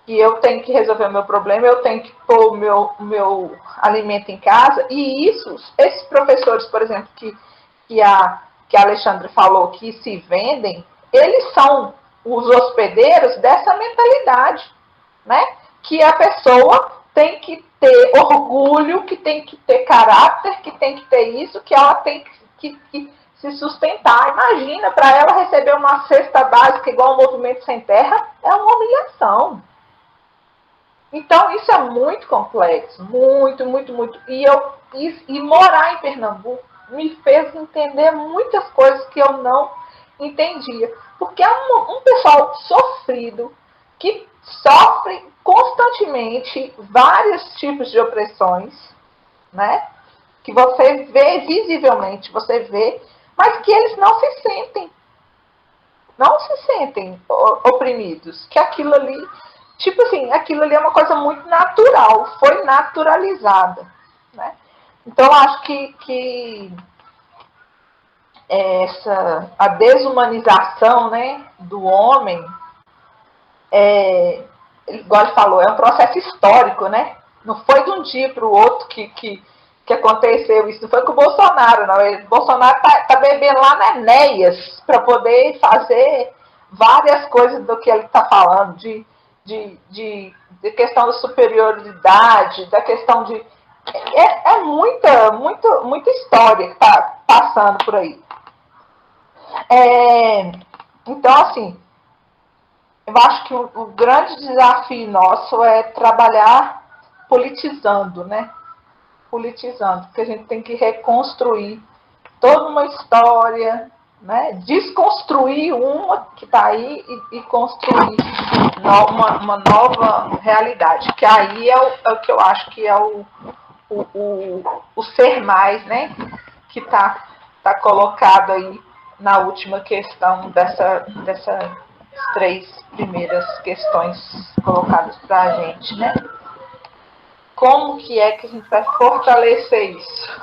eu tenho que resolver o meu problema, eu tenho que pôr o meu alimento em casa. E esses professores, por exemplo, que a Alexandre falou, que se vendem, eles são os hospedeiros dessa mentalidade, né? Que a pessoa tem que ter orgulho, que tem que ter caráter, que tem que ter isso, que ela tem que se sustentar. Imagina, para ela receber uma cesta básica igual ao Movimento Sem Terra, é uma humilhação. Então, isso é muito complexo, muito, muito, muito. E morar em Pernambuco me fez entender muitas coisas que eu não entendia. Porque é um pessoal sofrido, que sofre constantemente vários tipos de opressões, né? Que você vê visivelmente, mas que eles não se sentem oprimidos. Que aquilo ali, tipo assim, aquilo ali é uma coisa muito natural, foi naturalizada, né? Então, acho que a desumanização, né, do homem, igual ele falou, é um processo histórico, né? Não foi de um dia para o outro que aconteceu isso. Não foi com o Bolsonaro, não. O Bolsonaro tá bebendo lá na Enéas para poder fazer várias coisas do que ele está falando, de questão da superioridade, da questão de... muita história que está passando por aí. Então, assim, eu acho que o grande desafio nosso é trabalhar politizando, né? Politizando, porque a gente tem que reconstruir toda uma história, né? Desconstruir uma que está aí e construir uma nova realidade, que aí é o que eu acho que é o ser mais, né? Que está colocado aí na última questão dessas 3 primeiras questões colocadas para a gente, né? Como que é que a gente vai fortalecer isso?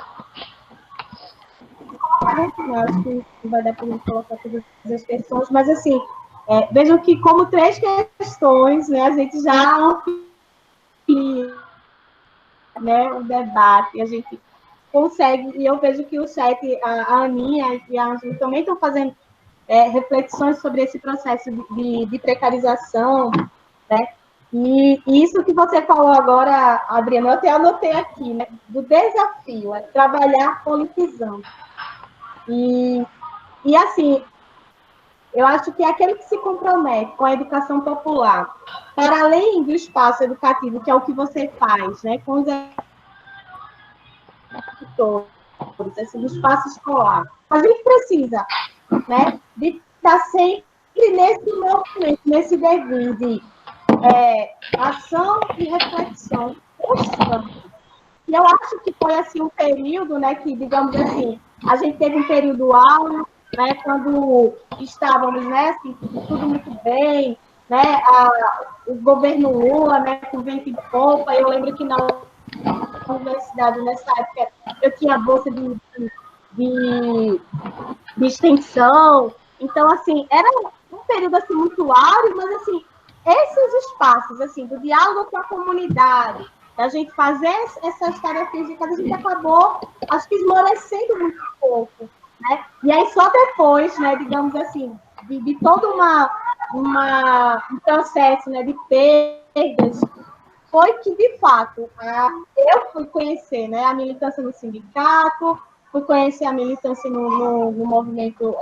Eu acho que vai dar para a gente colocar todas as questões, mas assim, vejam que como 3 questões, né, a gente já amplia, né, o debate, a gente consegue, e eu vejo que o chat, a Aninha e a Ângela também estão fazendo reflexões sobre esse processo de precarização, né? E isso que você falou agora, Adriana, eu até anotei aqui, né? Do desafio, é trabalhar politizando. E assim, eu acho que aquele que se compromete com a educação popular, para além do espaço educativo, que é o que você faz, né, com os editores, assim, do espaço escolar, a gente precisa, né, de estar sempre nesse movimento, nesse dever de ação e reflexão constante. E eu acho que foi assim um período, né, que, digamos assim, a gente teve um período aula, né, quando estávamos, né, assim, tudo muito bem, né, o governo Lula, né, com vento em popa. Eu lembro que na universidade, nessa época, eu tinha bolsa de extensão. Então, assim, era um período assim muito áureo, mas assim, esses espaços assim do diálogo com a comunidade, da gente fazer essas tarefas de casa, a gente acabou, acho que esmorecendo muito pouco, né? E aí só depois, né, digamos assim, de todo um processo, né, de perdas, foi que, de fato, eu fui conhecer, né, a militância no sindicato, fui conhecer a militância no movimento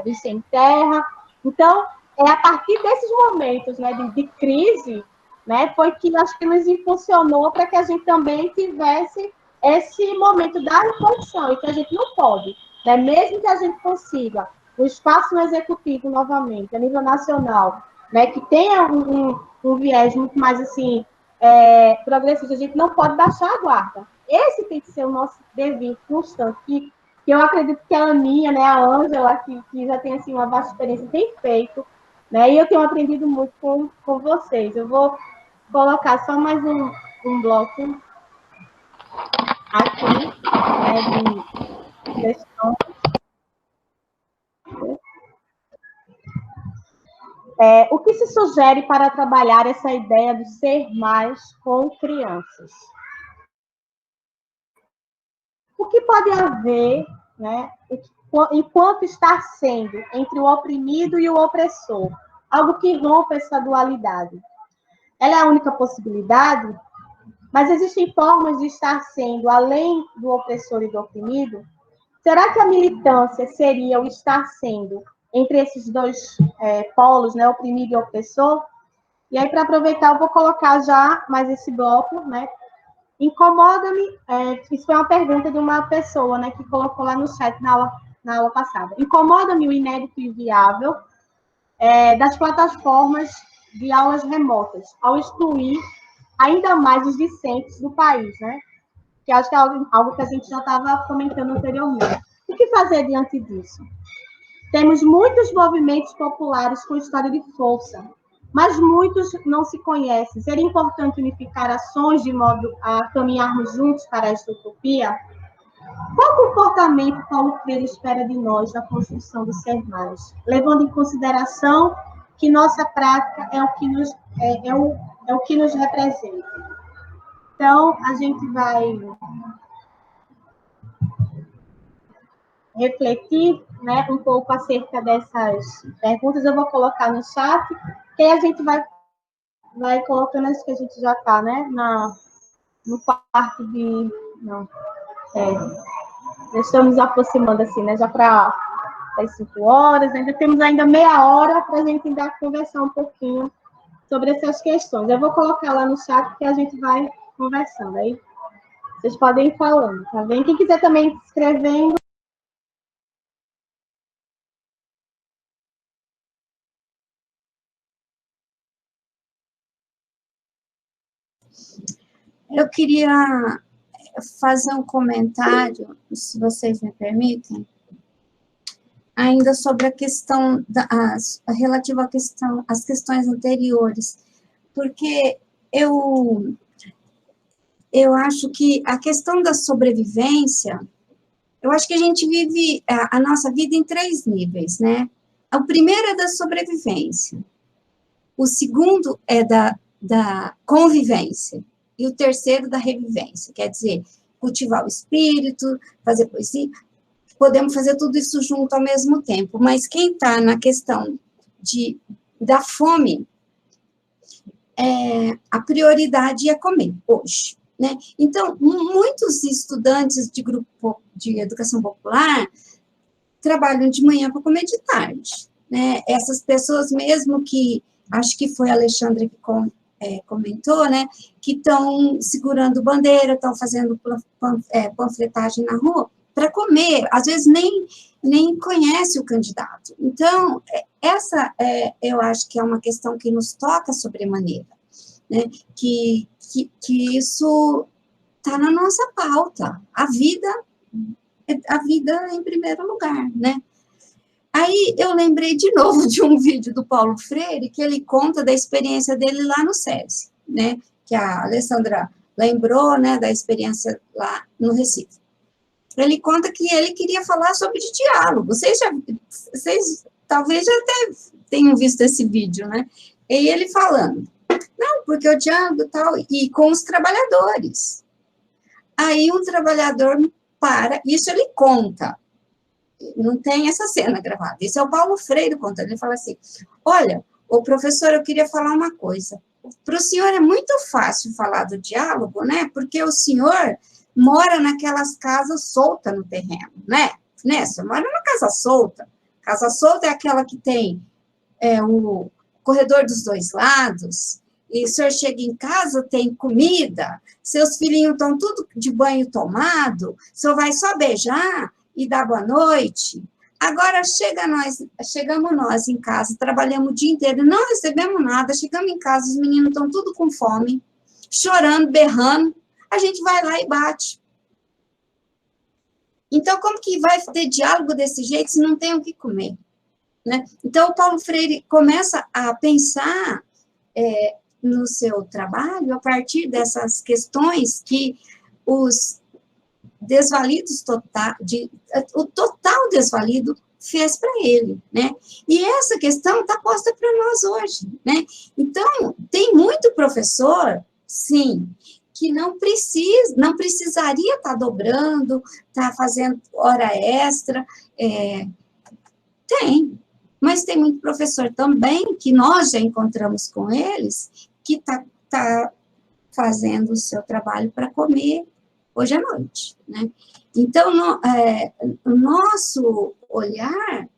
do Sem Terra. Então, é a partir desses momentos, né, de crise, né, foi que acho que nos impulsionou para que a gente também tivesse esse momento da reflexão, e que a gente não pode, né, mesmo que a gente consiga o espaço no executivo novamente, a nível nacional, né, que tenha um viés muito mais assim, progressista, a gente não pode baixar a guarda. Esse tem que ser o nosso dever constante, que eu acredito que a Aninha, né, a Ângela, que já tem assim, uma vasta experiência, tem feito, né, e eu tenho aprendido muito com vocês. Eu vou colocar só mais um bloco aqui, né, de questões. O que se sugere para trabalhar essa ideia do ser mais com crianças? O que pode haver, né, enquanto está sendo entre o oprimido e o opressor? Algo que rompa essa dualidade. Ela é a única possibilidade, mas existem formas de estar sendo além do opressor e do oprimido? Será que a militância seria o estar sendo entre esses dois polos, né, oprimido e opressor? E aí, para aproveitar, eu vou colocar já mais esse bloco, né? Incomoda-me, isso foi uma pergunta de uma pessoa, né, que colocou lá no chat na aula passada. Incomoda-me o inédito e viável das plataformas de aulas remotas, ao excluir ainda mais os discentes do país, né? Que acho que é algo que a gente já estava comentando anteriormente. O que fazer diante disso? Temos muitos movimentos populares com história de força, mas muitos não se conhecem. Seria importante unificar ações de modo a caminharmos juntos para esta utopia? Qual comportamento Paulo Freire espera de nós na construção do Ser Mais, levando em consideração que nossa prática é o que nos representa? Então, a gente vai refletir, né, um pouco acerca dessas perguntas. Eu vou colocar no chat, que aí a gente vai colocando as que a gente já está, né, no quarto de... Não, já estamos aproximando, assim, né, já para as 5 horas, temos ainda meia hora para a gente ainda conversar um pouquinho sobre essas questões. Eu vou colocar lá no chat que a gente vai conversando, aí vocês podem ir falando, tá bem? Quem quiser também escrevendo, eu queria fazer um comentário, se vocês me permitem, ainda sobre a questão, relativa à questão, às questões anteriores, porque eu acho que a questão da sobrevivência, eu acho que a gente vive a nossa vida em 3 níveis, né? O primeiro é da sobrevivência, o segundo é da convivência, e o terceiro da revivência, quer dizer, cultivar o espírito, fazer poesia, podemos fazer tudo isso junto ao mesmo tempo, mas quem está na questão da fome, a prioridade é comer hoje, né? Então, muitos estudantes de grupo de educação popular trabalham de manhã para comer de tarde, né? Essas pessoas mesmo que, acho que foi a Alexandra que comentou, né, que estão segurando bandeira, estão fazendo panfletagem na rua, para comer, às vezes nem conhece o candidato. Então, essa, eu acho que é uma questão que nos toca sobremaneira, né, que isso está na nossa pauta, a vida em primeiro lugar, né. Aí eu lembrei de novo de um vídeo do Paulo Freire, que ele conta da experiência dele lá no SESI, né, que a Alessandra lembrou, né, da experiência lá no Recife. Ele conta que ele queria falar sobre diálogo. Vocês talvez já até tenham visto esse vídeo, né? E ele falando, não, porque o diálogo tal, e com os trabalhadores. Aí um trabalhador para, isso ele conta, não tem essa cena gravada, isso é o Paulo Freire contando, ele fala assim, olha, ô professor, eu queria falar uma coisa, para o senhor é muito fácil falar do diálogo, né, porque o senhor mora naquelas casas soltas no terreno, né, você mora numa casa solta é aquela que tem o corredor dos dois lados, e o senhor chega em casa, tem comida, seus filhinhos estão tudo de banho tomado, o senhor vai só beijar e dar boa noite. Agora chegamos nós em casa, trabalhamos o dia inteiro, não recebemos nada, chegamos em casa, os meninos estão tudo com fome, chorando, berrando, a gente vai lá e bate. Então, como que vai ter diálogo desse jeito se não tem o que comer? Né? Então, o Paulo Freire começa a pensar no seu trabalho a partir dessas questões que os desvalidos o total desvalido fez para ele, né? E essa questão está posta para nós hoje, né? Então, tem muito professor, sim, que não precisaria estar dobrando, estar fazendo hora extra, mas tem muito professor também, que nós já encontramos com eles, que está fazendo o seu trabalho para comer hoje à noite, né? Então, o nosso olhar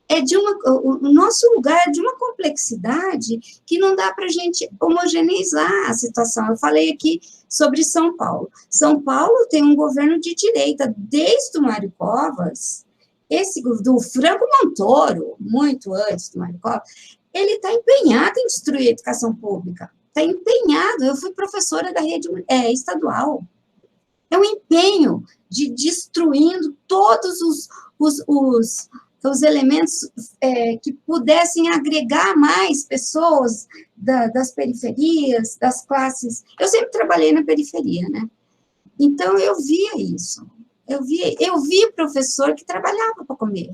o nosso lugar é de uma complexidade que não dá para a gente homogeneizar a situação. Eu falei aqui sobre São Paulo. São Paulo tem um governo de direita, desde o Mário Covas, do Franco Montoro, muito antes do Mário Covas, ele está empenhado em destruir a educação pública. Está empenhado. Eu fui professora da rede estadual. É um empenho de destruindo todos os elementos que pudessem agregar mais pessoas das periferias, das classes. Eu sempre trabalhei na periferia, né? Então, eu via isso. Eu vi professor que trabalhava para comer.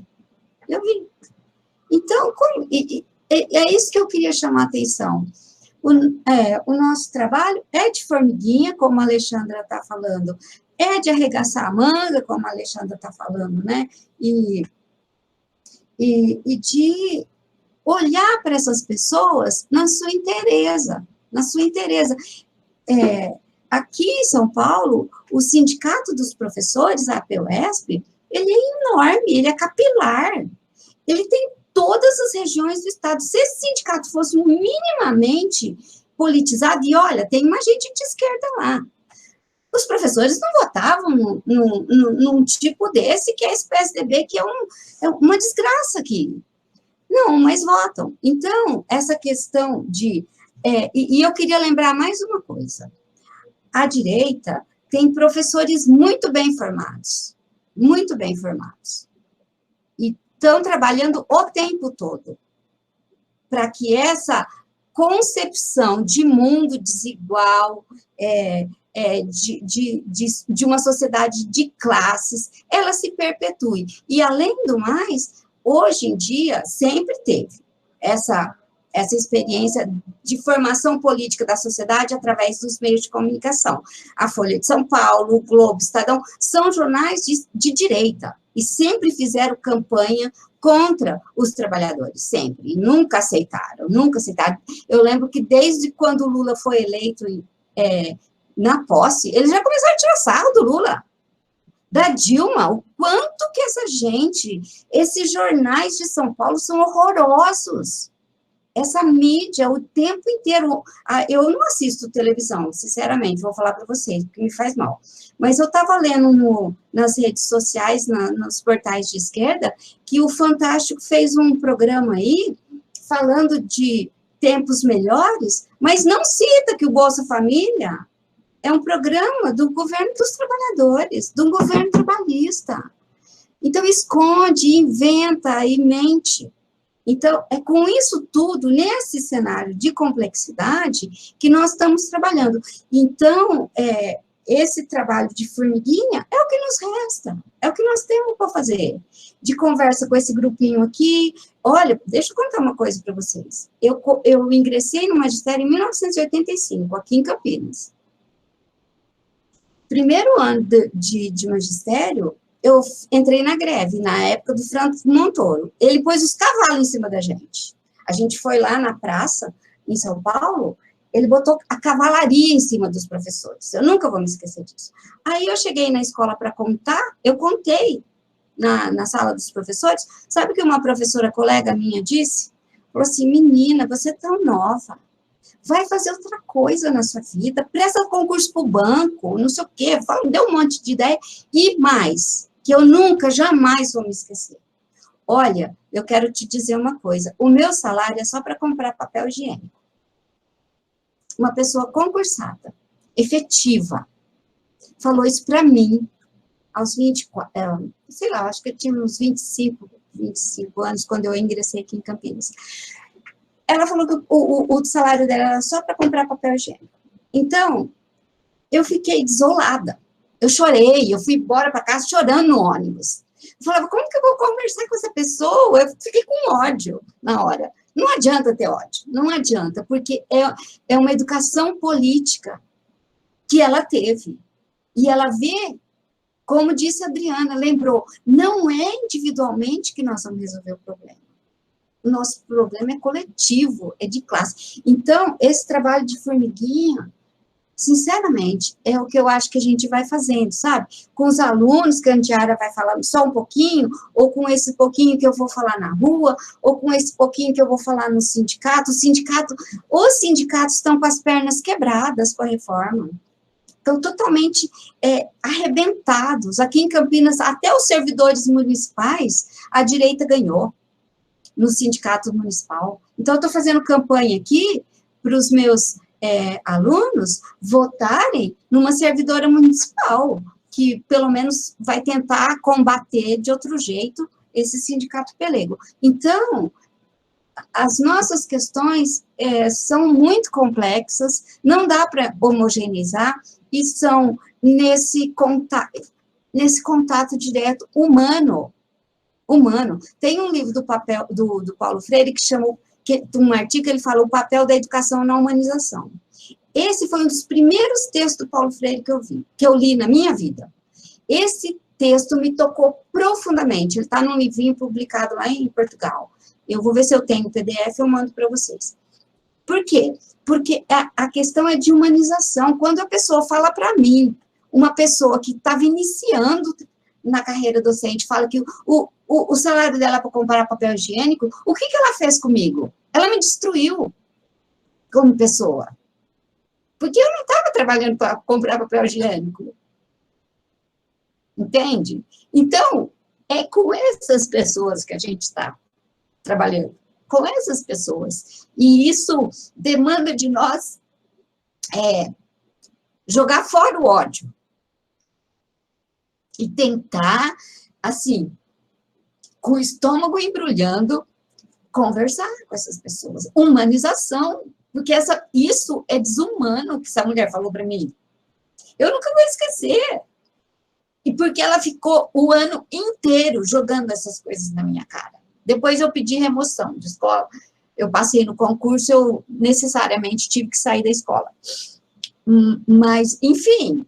Eu vi. Então, é isso que eu queria chamar a atenção. O nosso trabalho é de formiguinha, como a Alexandra está falando, é de arregaçar a manga, como a Alexandra está falando, né? E de olhar para essas pessoas na sua inteireza, aqui em São Paulo, o Sindicato dos Professores, a APUESP, ele é enorme, ele é capilar, ele tem todas as regiões do estado. Se esse sindicato fosse minimamente politizado, e olha, tem uma gente de esquerda lá, os professores não votavam num tipo desse, que é esse PSDB, que é uma desgraça aqui. Não, mas votam. Então, essa questão de... e eu queria lembrar mais uma coisa. A direita tem professores muito bem formados, e estão trabalhando o tempo todo para que essa concepção de mundo desigual, de uma sociedade de classes, ela se perpetue. E, além do mais, hoje em dia, sempre teve essa experiência de formação política da sociedade através dos meios de comunicação. A Folha de São Paulo, o Globo, Estadão, são jornais de direita, e sempre fizeram campanha contra os trabalhadores, sempre, e nunca aceitaram. Eu lembro que desde quando o Lula foi eleito na posse, eles já começaram a tirar sarro do Lula. da Dilma, o quanto que essa gente, esses jornais de São Paulo são horrorosos. Essa mídia, o tempo inteiro, eu não assisto televisão, sinceramente, vou falar para vocês, porque me faz mal. Mas eu estava lendo nas redes sociais, nos portais de esquerda, que o Fantástico fez um programa aí, falando de tempos melhores, mas não cita que o Bolsa Família é um programa do governo dos trabalhadores, do governo trabalhista. Então, esconde, inventa e mente. Então, é com isso tudo, nesse cenário de complexidade, que nós estamos trabalhando. Então, esse trabalho de formiguinha é o que nos resta, é o que nós temos para fazer. De conversa com esse grupinho aqui. Olha, deixa eu contar uma coisa para vocês. Eu ingressei no magistério em 1985, aqui em Campinas. Primeiro ano de magistério, eu entrei na greve, na época do Franco Montoro. Ele pôs os cavalos em cima da gente. A gente foi lá na praça, em São Paulo, ele botou a cavalaria em cima dos professores. Eu nunca vou me esquecer disso. Aí eu cheguei na escola para contar, eu contei na sala dos professores. Sabe o que uma professora colega minha disse? Falou assim, menina, você é tão nova. Vai fazer outra coisa na sua vida, presta concurso para o banco, não sei o quê, deu um monte de ideia, e mais, que eu nunca, jamais vou me esquecer. Olha, eu quero te dizer uma coisa, o meu salário é só para comprar papel higiênico. Uma pessoa concursada, efetiva, falou isso para mim, aos 24, sei lá, acho que eu tinha uns 25 anos, quando eu ingressei aqui em Campinas. Ela falou que o salário dela era só para comprar papel higiênico. Então, eu fiquei desolada. Eu chorei, eu fui embora para casa chorando no ônibus. Eu falava, como que eu vou conversar com essa pessoa? Eu fiquei com ódio na hora. Não adianta ter ódio, não adianta, porque é uma educação política que ela teve. E ela vê, como disse a Adriana, lembrou, não é individualmente que nós vamos resolver o problema. O nosso problema é coletivo, é de classe. Então, esse trabalho de formiguinha, sinceramente, é o que eu acho que a gente vai fazendo, sabe? Com os alunos, que a Andiara vai falando só um pouquinho, ou com esse pouquinho que eu vou falar na rua, ou com esse pouquinho que eu vou falar no sindicato. Os sindicatos estão com as pernas quebradas com a reforma. Estão totalmente arrebentados. Aqui em Campinas, até os servidores municipais, a direita ganhou no sindicato municipal. Então, eu estou fazendo campanha aqui para os meus alunos votarem numa servidora municipal, que pelo menos vai tentar combater de outro jeito esse sindicato pelego. Então, as nossas questões são muito complexas, não dá para homogeneizar, e são nesse contato direto humano. Tem um livro do Paulo Freire que chama, um artigo que ele fala o papel da educação na humanização. Esse foi um dos primeiros textos do Paulo Freire que eu li na minha vida. Esse texto me tocou profundamente. Ele está num livrinho publicado lá em Portugal. Eu vou ver se eu tenho o PDF, eu mando para vocês. Por quê? Porque a questão é de humanização. Quando a pessoa fala para mim, uma pessoa que estava iniciando na carreira docente, fala que o salário dela para comprar papel higiênico, o que ela fez comigo? Ela me destruiu como pessoa. Porque eu não estava trabalhando para comprar papel higiênico. Entende? Então, é com essas pessoas que a gente está trabalhando. Com essas pessoas. E isso demanda de nós jogar fora o ódio. E tentar, assim, com o estômago embrulhando, conversar com essas pessoas. Humanização, porque isso é desumano, que essa mulher falou para mim. Eu nunca vou esquecer. E porque ela ficou o ano inteiro jogando essas coisas na minha cara. Depois eu pedi remoção de escola. Eu passei no concurso, eu necessariamente tive que sair da escola. Mas, enfim,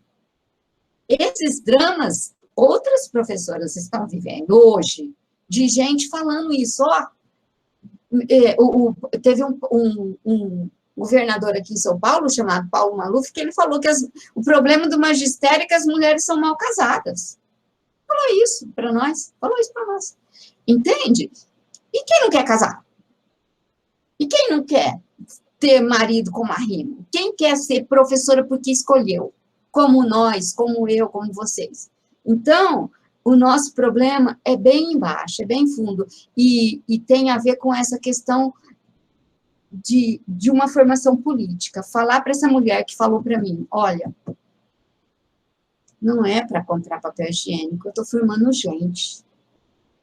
esses dramas, outras professoras estão vivendo hoje, de gente falando isso, ó. Teve um governador aqui em São Paulo, chamado Paulo Maluf, que ele falou que o problema do magistério é que as mulheres são mal casadas. falou isso para nós, entende? E quem não quer casar? E quem não quer ter marido como arrimo? Quem quer ser professora porque escolheu? Como nós, como eu, como vocês. Então, o nosso problema é bem embaixo, é bem fundo, e tem a ver com essa questão de uma formação política. Falar para essa mulher que falou para mim, olha, não é para comprar papel higiênico, eu estou formando gente.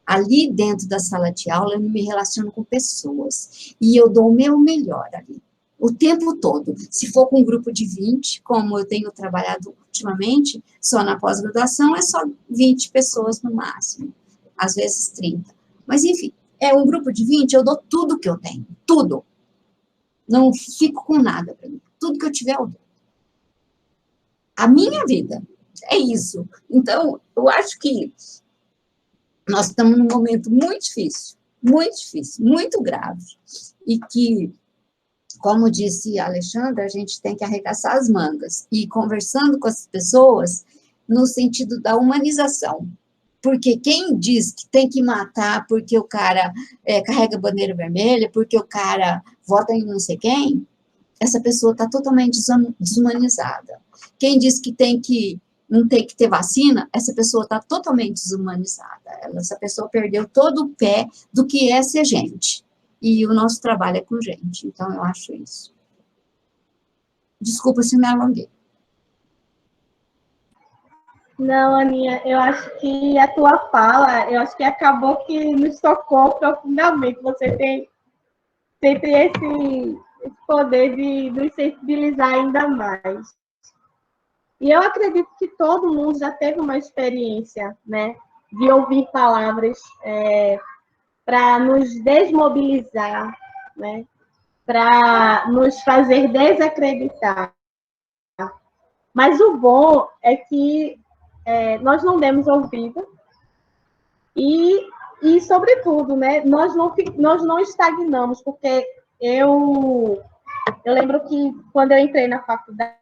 Ali dentro da sala de aula, eu me relaciono com pessoas, e eu dou o meu melhor ali, o tempo todo. Se for com um grupo de 20, como eu tenho trabalhado ultimamente, só na pós-graduação, é só 20 pessoas no máximo, às vezes 30. Mas, enfim, é um grupo de 20, eu dou tudo que eu tenho, tudo. Não fico com nada para mim, tudo que eu tiver, eu dou. A minha vida é isso. Então, eu acho que nós estamos num momento muito difícil, muito grave, e que, como disse a Alexandra, a gente tem que arregaçar as mangas, e conversando com as pessoas no sentido da humanização, porque quem diz que tem que matar porque o cara carrega bandeira vermelha, porque o cara vota em não sei quem, essa pessoa está totalmente desumanizada. Quem diz que não tem que ter vacina, essa pessoa está totalmente desumanizada. Essa pessoa perdeu todo o pé do que é ser gente. E o nosso trabalho é com gente. Então, eu acho isso. Desculpa se me alonguei. Não, Aninha, eu acho que a tua fala, eu acho que acabou que nos tocou profundamente. Você tem sempre esse poder de nos sensibilizar ainda mais. E eu acredito que todo mundo já teve uma experiência, né, de ouvir palavras para nos desmobilizar, né, para nos fazer desacreditar. Mas o bom é que nós não demos ouvido e sobretudo, né, nós não estagnamos, porque eu lembro que quando eu entrei na faculdade,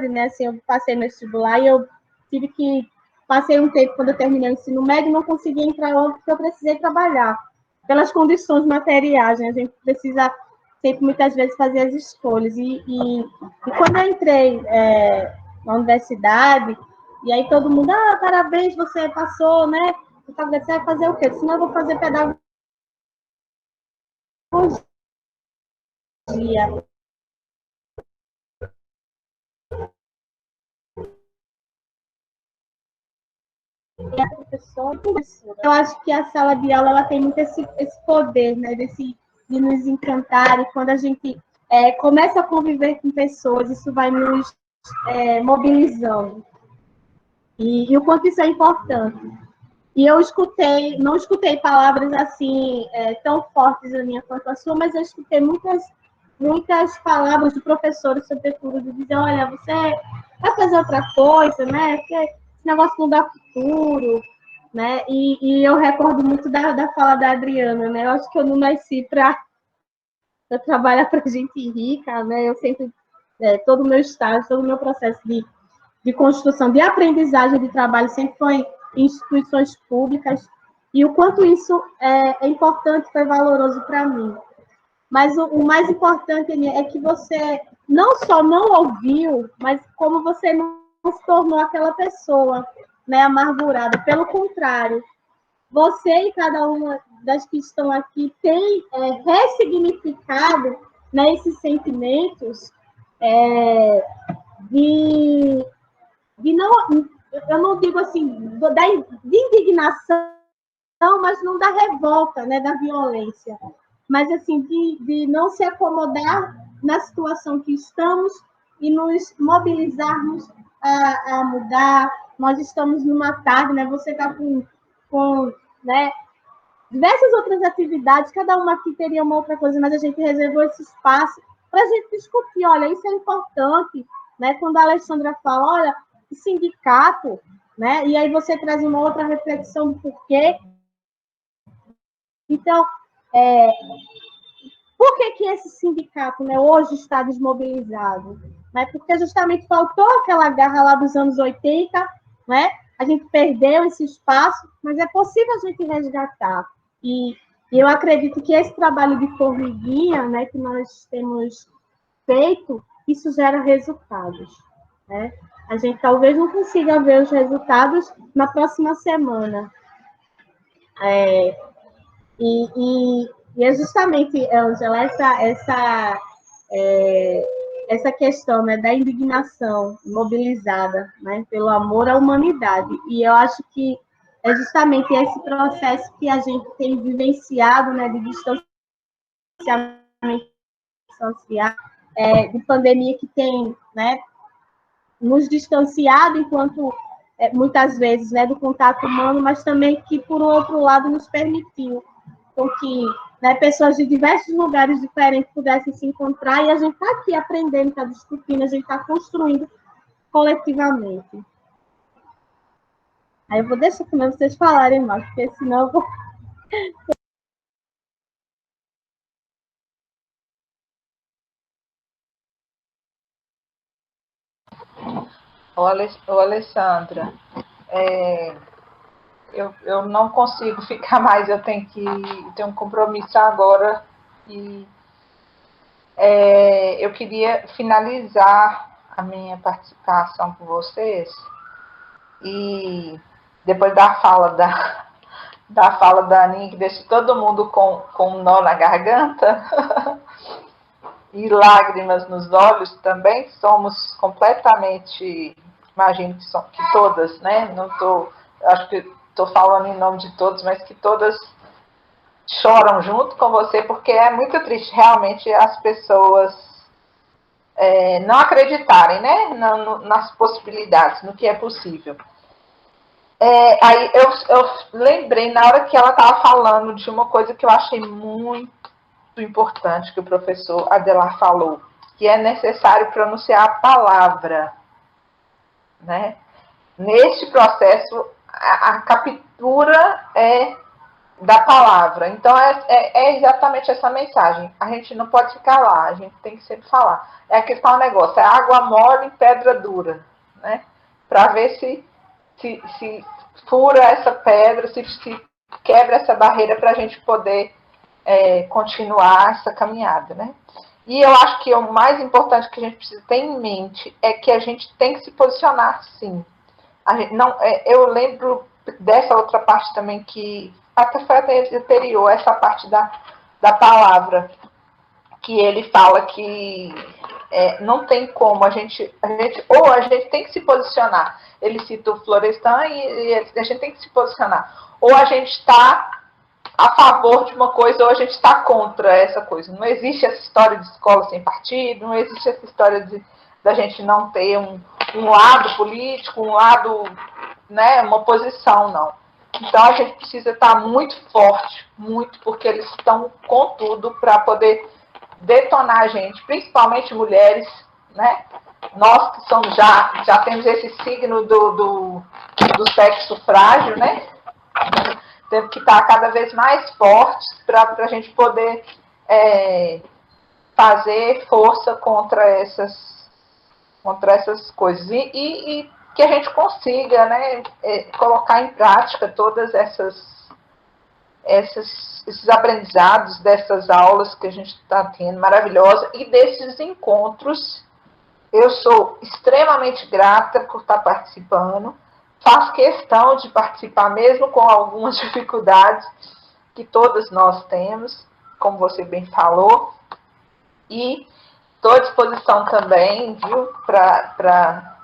né, assim, eu passei no vestibular e eu passei um tempo quando eu terminei o ensino médio e não consegui entrar logo porque eu precisei trabalhar, pelas condições materiais, né, a gente precisa sempre, muitas vezes, fazer as escolhas, e quando eu entrei na universidade, e aí todo mundo, parabéns, você passou, né, você vai fazer o quê? Senão eu vou fazer pedagogia. Eu acho que a sala de aula ela tem muito esse poder, né, de nos encantar, e quando a gente começa a conviver com pessoas, isso vai nos mobilizando. E o quanto isso é importante. E eu não escutei palavras assim tão fortes a minha quanto a sua, mas eu escutei muitas palavras de professores, sobretudo, de dizer, olha, você vai fazer outra coisa, né? Porque esse negócio não dá futuro, né? E eu recordo muito da fala da Adriana, né? Eu acho que eu não nasci para trabalhar para gente rica, né? Eu sempre, todo o meu estágio, todo o meu processo de construção, de aprendizagem de trabalho sempre foi em instituições públicas, e o quanto isso é importante, foi valoroso para mim. Mas o mais importante é que você não só não ouviu, mas como você não se tornou aquela pessoa, né, amargurada. Pelo contrário, você e cada uma das que estão aqui tem ressignificado, né, esses sentimentos de não, eu não digo assim, de indignação, mas não da revolta, né, da violência, mas assim, de não se acomodar na situação que estamos e nos mobilizarmos a mudar. Nós estamos numa tarde, né, você está com né, diversas outras atividades, cada uma aqui teria uma outra coisa, mas a gente reservou esse espaço para a gente discutir. Olha, isso é importante, né? Quando a Alexandra fala, olha, o sindicato, né? E aí você traz uma outra reflexão do porquê. Então, por que esse sindicato, né, hoje está desmobilizado? Né? Porque justamente faltou aquela garra lá dos anos 80, né? a gente perdeu esse espaço, mas é possível a gente resgatar. E eu acredito que esse trabalho de formiguinha, né, que nós temos feito, isso gera resultados, né? A gente talvez não consiga ver os resultados na próxima semana. E é justamente, Ângela, essa questão, né, da indignação mobilizada, né, pelo amor à humanidade. E eu acho que é justamente esse processo que a gente tem vivenciado, né, de distanciamento social, de pandemia que tem, né, nos distanciado enquanto muitas vezes, né, do contato humano, mas também que por outro lado nos permitiu com que, né, pessoas de diversos lugares diferentes pudessem se encontrar, e a gente está aqui aprendendo, está discutindo, a gente está construindo coletivamente. Aí eu vou deixar também vocês falarem mais, porque senão eu vou... Ô, Alessandra, eu não consigo ficar mais, eu tenho um compromisso agora e eu queria finalizar a minha participação com vocês e depois da fala da Aninha, que deixa todo mundo com um nó na garganta e lágrimas nos olhos também, somos completamente, imagino que todas, né? Não tô, acho que estou falando em nome de todos, mas que todas choram junto com você, porque é muito triste realmente as pessoas não acreditarem, né, nas possibilidades, no que é possível. Aí eu lembrei, na hora que ela estava falando, de uma coisa que eu achei muito importante, que o professor Adelar falou, que é necessário pronunciar a palavra, né? Neste processo, a captura da palavra. Então, é exatamente essa mensagem. A gente não pode ficar lá, a gente tem que sempre falar. É aquele tal negócio, é água mole em pedra dura, né? Para ver se fura essa pedra, se quebra essa barreira para a gente poder continuar essa caminhada, né? E eu acho que o mais importante que a gente precisa ter em mente é que a gente tem que se posicionar, sim. Eu lembro dessa outra parte também, que até foi anterior, essa parte da palavra, que ele fala que não tem como, a gente tem que se posicionar. Ele cita o Florestan e a gente tem que se posicionar. Ou a gente está a favor de uma coisa ou a gente está contra essa coisa. Não existe essa história de escola sem partido, não existe essa história da gente não ter um lado político, um lado, né, uma posição, não. Então a gente precisa estar muito forte, muito, porque eles estão com tudo para poder detonar a gente, principalmente mulheres, né? Nós que somos já temos esse signo do sexo frágil, né? Temos que estar cada vez mais fortes para a gente poder fazer força contra essas coisas. E que a gente consiga, né, colocar em prática todas esses aprendizados, dessas aulas que a gente está tendo, maravilhosa, e desses encontros. Eu sou extremamente grata por estar participando. Faço questão de participar, mesmo com algumas dificuldades que todas nós temos, como você bem falou. E estou à disposição também, viu, para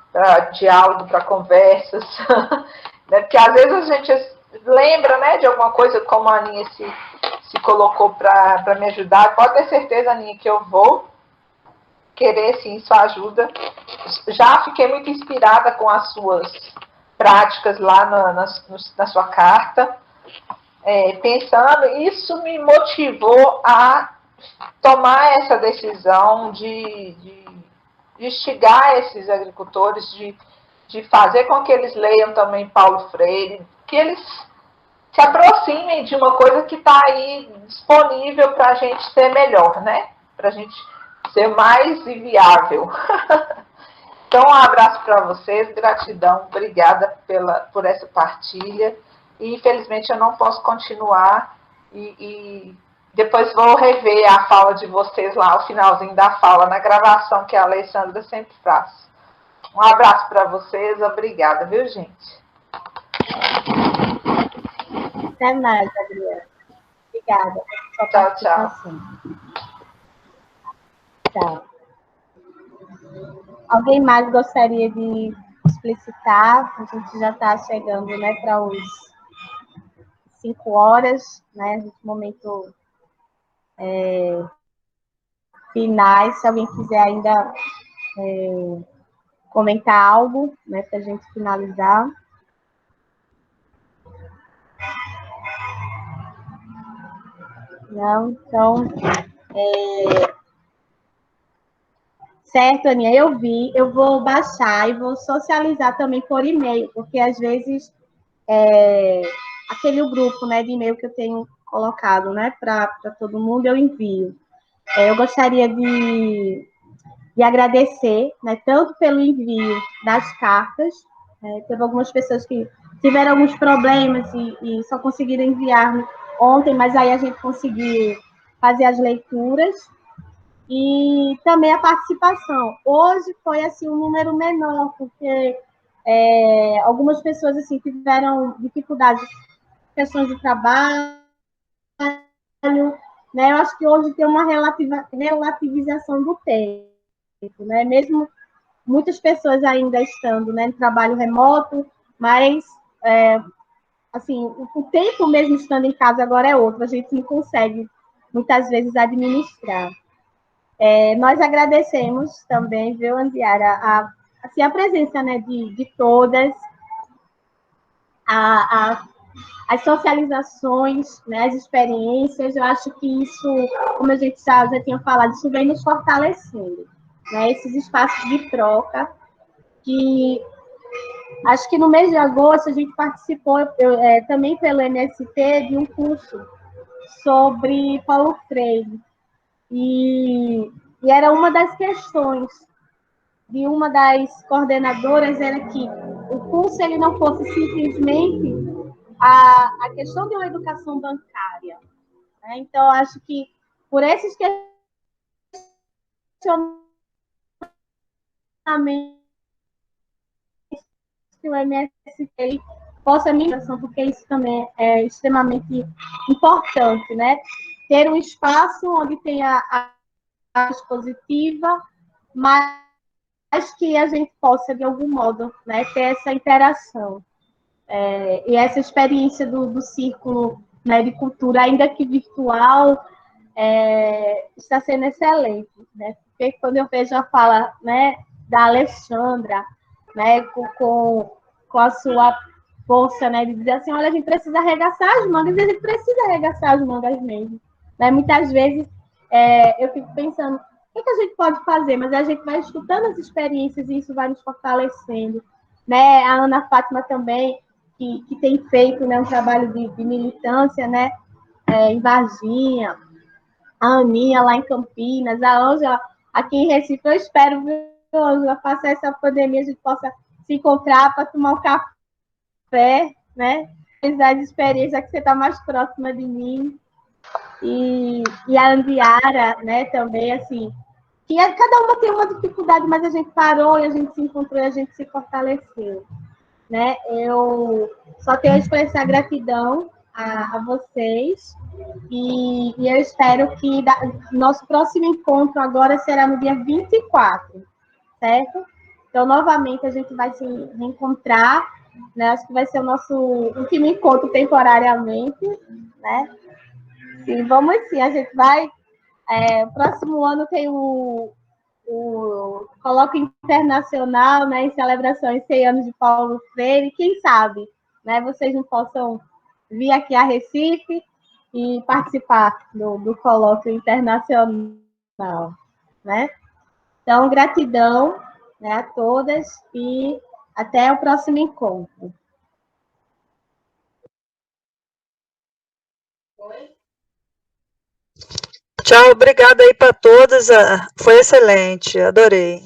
diálogo, para conversas. Né? Porque às vezes a gente lembra, né, de alguma coisa, como a Aninha se colocou para me ajudar. Pode ter certeza, Aninha, que eu vou querer, sim, sua ajuda. Já fiquei muito inspirada com as suas práticas lá na sua carta, pensando, isso me motivou a tomar essa decisão de instigar esses agricultores, de fazer com que eles leiam também Paulo Freire, que eles se aproximem de uma coisa que está aí disponível para a gente ser melhor, né? Para a gente ser mais viável. Então, um abraço para vocês, gratidão, obrigada por essa partilha. E, infelizmente, eu não posso continuar e depois vou rever a fala de vocês lá, o finalzinho da fala, na gravação que a Alessandra sempre faz. Um abraço para vocês, obrigada, viu, gente? Até mais, Adriana. Obrigada. Tchau, tchau. Tchau. Alguém mais gostaria de explicitar? A gente já está chegando, né, para os 5 horas, né, nesse momento finais. Se alguém quiser ainda comentar algo, né, para a gente finalizar. Não? Então, certo, Aninha, eu vi, eu vou baixar e vou socializar também por e-mail, porque às vezes aquele grupo, né, de e-mail que eu tenho colocado, né, para todo mundo, eu envio. Eu gostaria de agradecer, né, tanto pelo envio das cartas, teve algumas pessoas que tiveram alguns problemas e só conseguiram enviar ontem, mas aí a gente conseguiu fazer as leituras, e também a participação. Hoje foi assim um número menor, porque algumas pessoas assim tiveram dificuldades, questões de trabalho, né? Eu acho que hoje tem uma relativização do tempo, né? Mesmo muitas pessoas ainda estando, né, no trabalho remoto, mas assim, o tempo mesmo estando em casa agora é outro, a gente não consegue muitas vezes administrar. Nós agradecemos também, viu, Andiara, assim, a presença, né, de todas, as socializações, né, as experiências. Eu acho que isso, como a gente já tinha falado, isso vem nos fortalecendo, né, esses espaços de troca, que acho que no mês de agosto a gente participou também pelo MST de um curso sobre Paulo Freire, e era uma das questões de uma das coordenadoras, era que o curso ele não fosse simplesmente a questão de uma educação bancária, né? Então, acho que por esses questionamentos que o MST ele possa migração, porque isso também é extremamente importante, né? Ter um espaço onde tenha a expositiva, mas que a gente possa, de algum modo, né, ter essa interação. E essa experiência do círculo, né, de cultura, ainda que virtual, está sendo excelente, né? Porque quando eu vejo a fala, né, da Alexandra, né, com a sua força, né, de dizer assim, olha, a gente precisa arregaçar as mangas, e a gente precisa arregaçar as mangas mesmo, né? Muitas vezes eu fico pensando, o que a gente pode fazer? Mas a gente vai escutando as experiências e isso vai nos fortalecendo, né? A Ana Fátima também, que tem feito, né, um trabalho de militância, né, em Varginha, a Aninha lá em Campinas, a Ângela aqui em Recife. Eu espero, viu, Ângela, passar essa pandemia, a gente possa se encontrar para tomar um café, né? As experiências que você está mais próxima de mim. E a Andiara, né, também, assim, que cada uma tem uma dificuldade, mas a gente parou e a gente se encontrou e a gente se fortaleceu, né? Eu só tenho a expressar gratidão a vocês, e eu espero que nosso próximo encontro agora será no dia 24, certo? Então, novamente, a gente vai se reencontrar, né? Acho que vai ser o nosso último encontro temporariamente, né? E vamos sim, a gente vai... próximo ano tem o colóquio internacional, né, em celebração aos 100 anos de Paulo Freire. Quem sabe, né, vocês não possam vir aqui a Recife e participar do colóquio internacional, né? Então, gratidão, né, a todas e até o próximo encontro. Tchau, obrigada aí para todas. Foi excelente, adorei.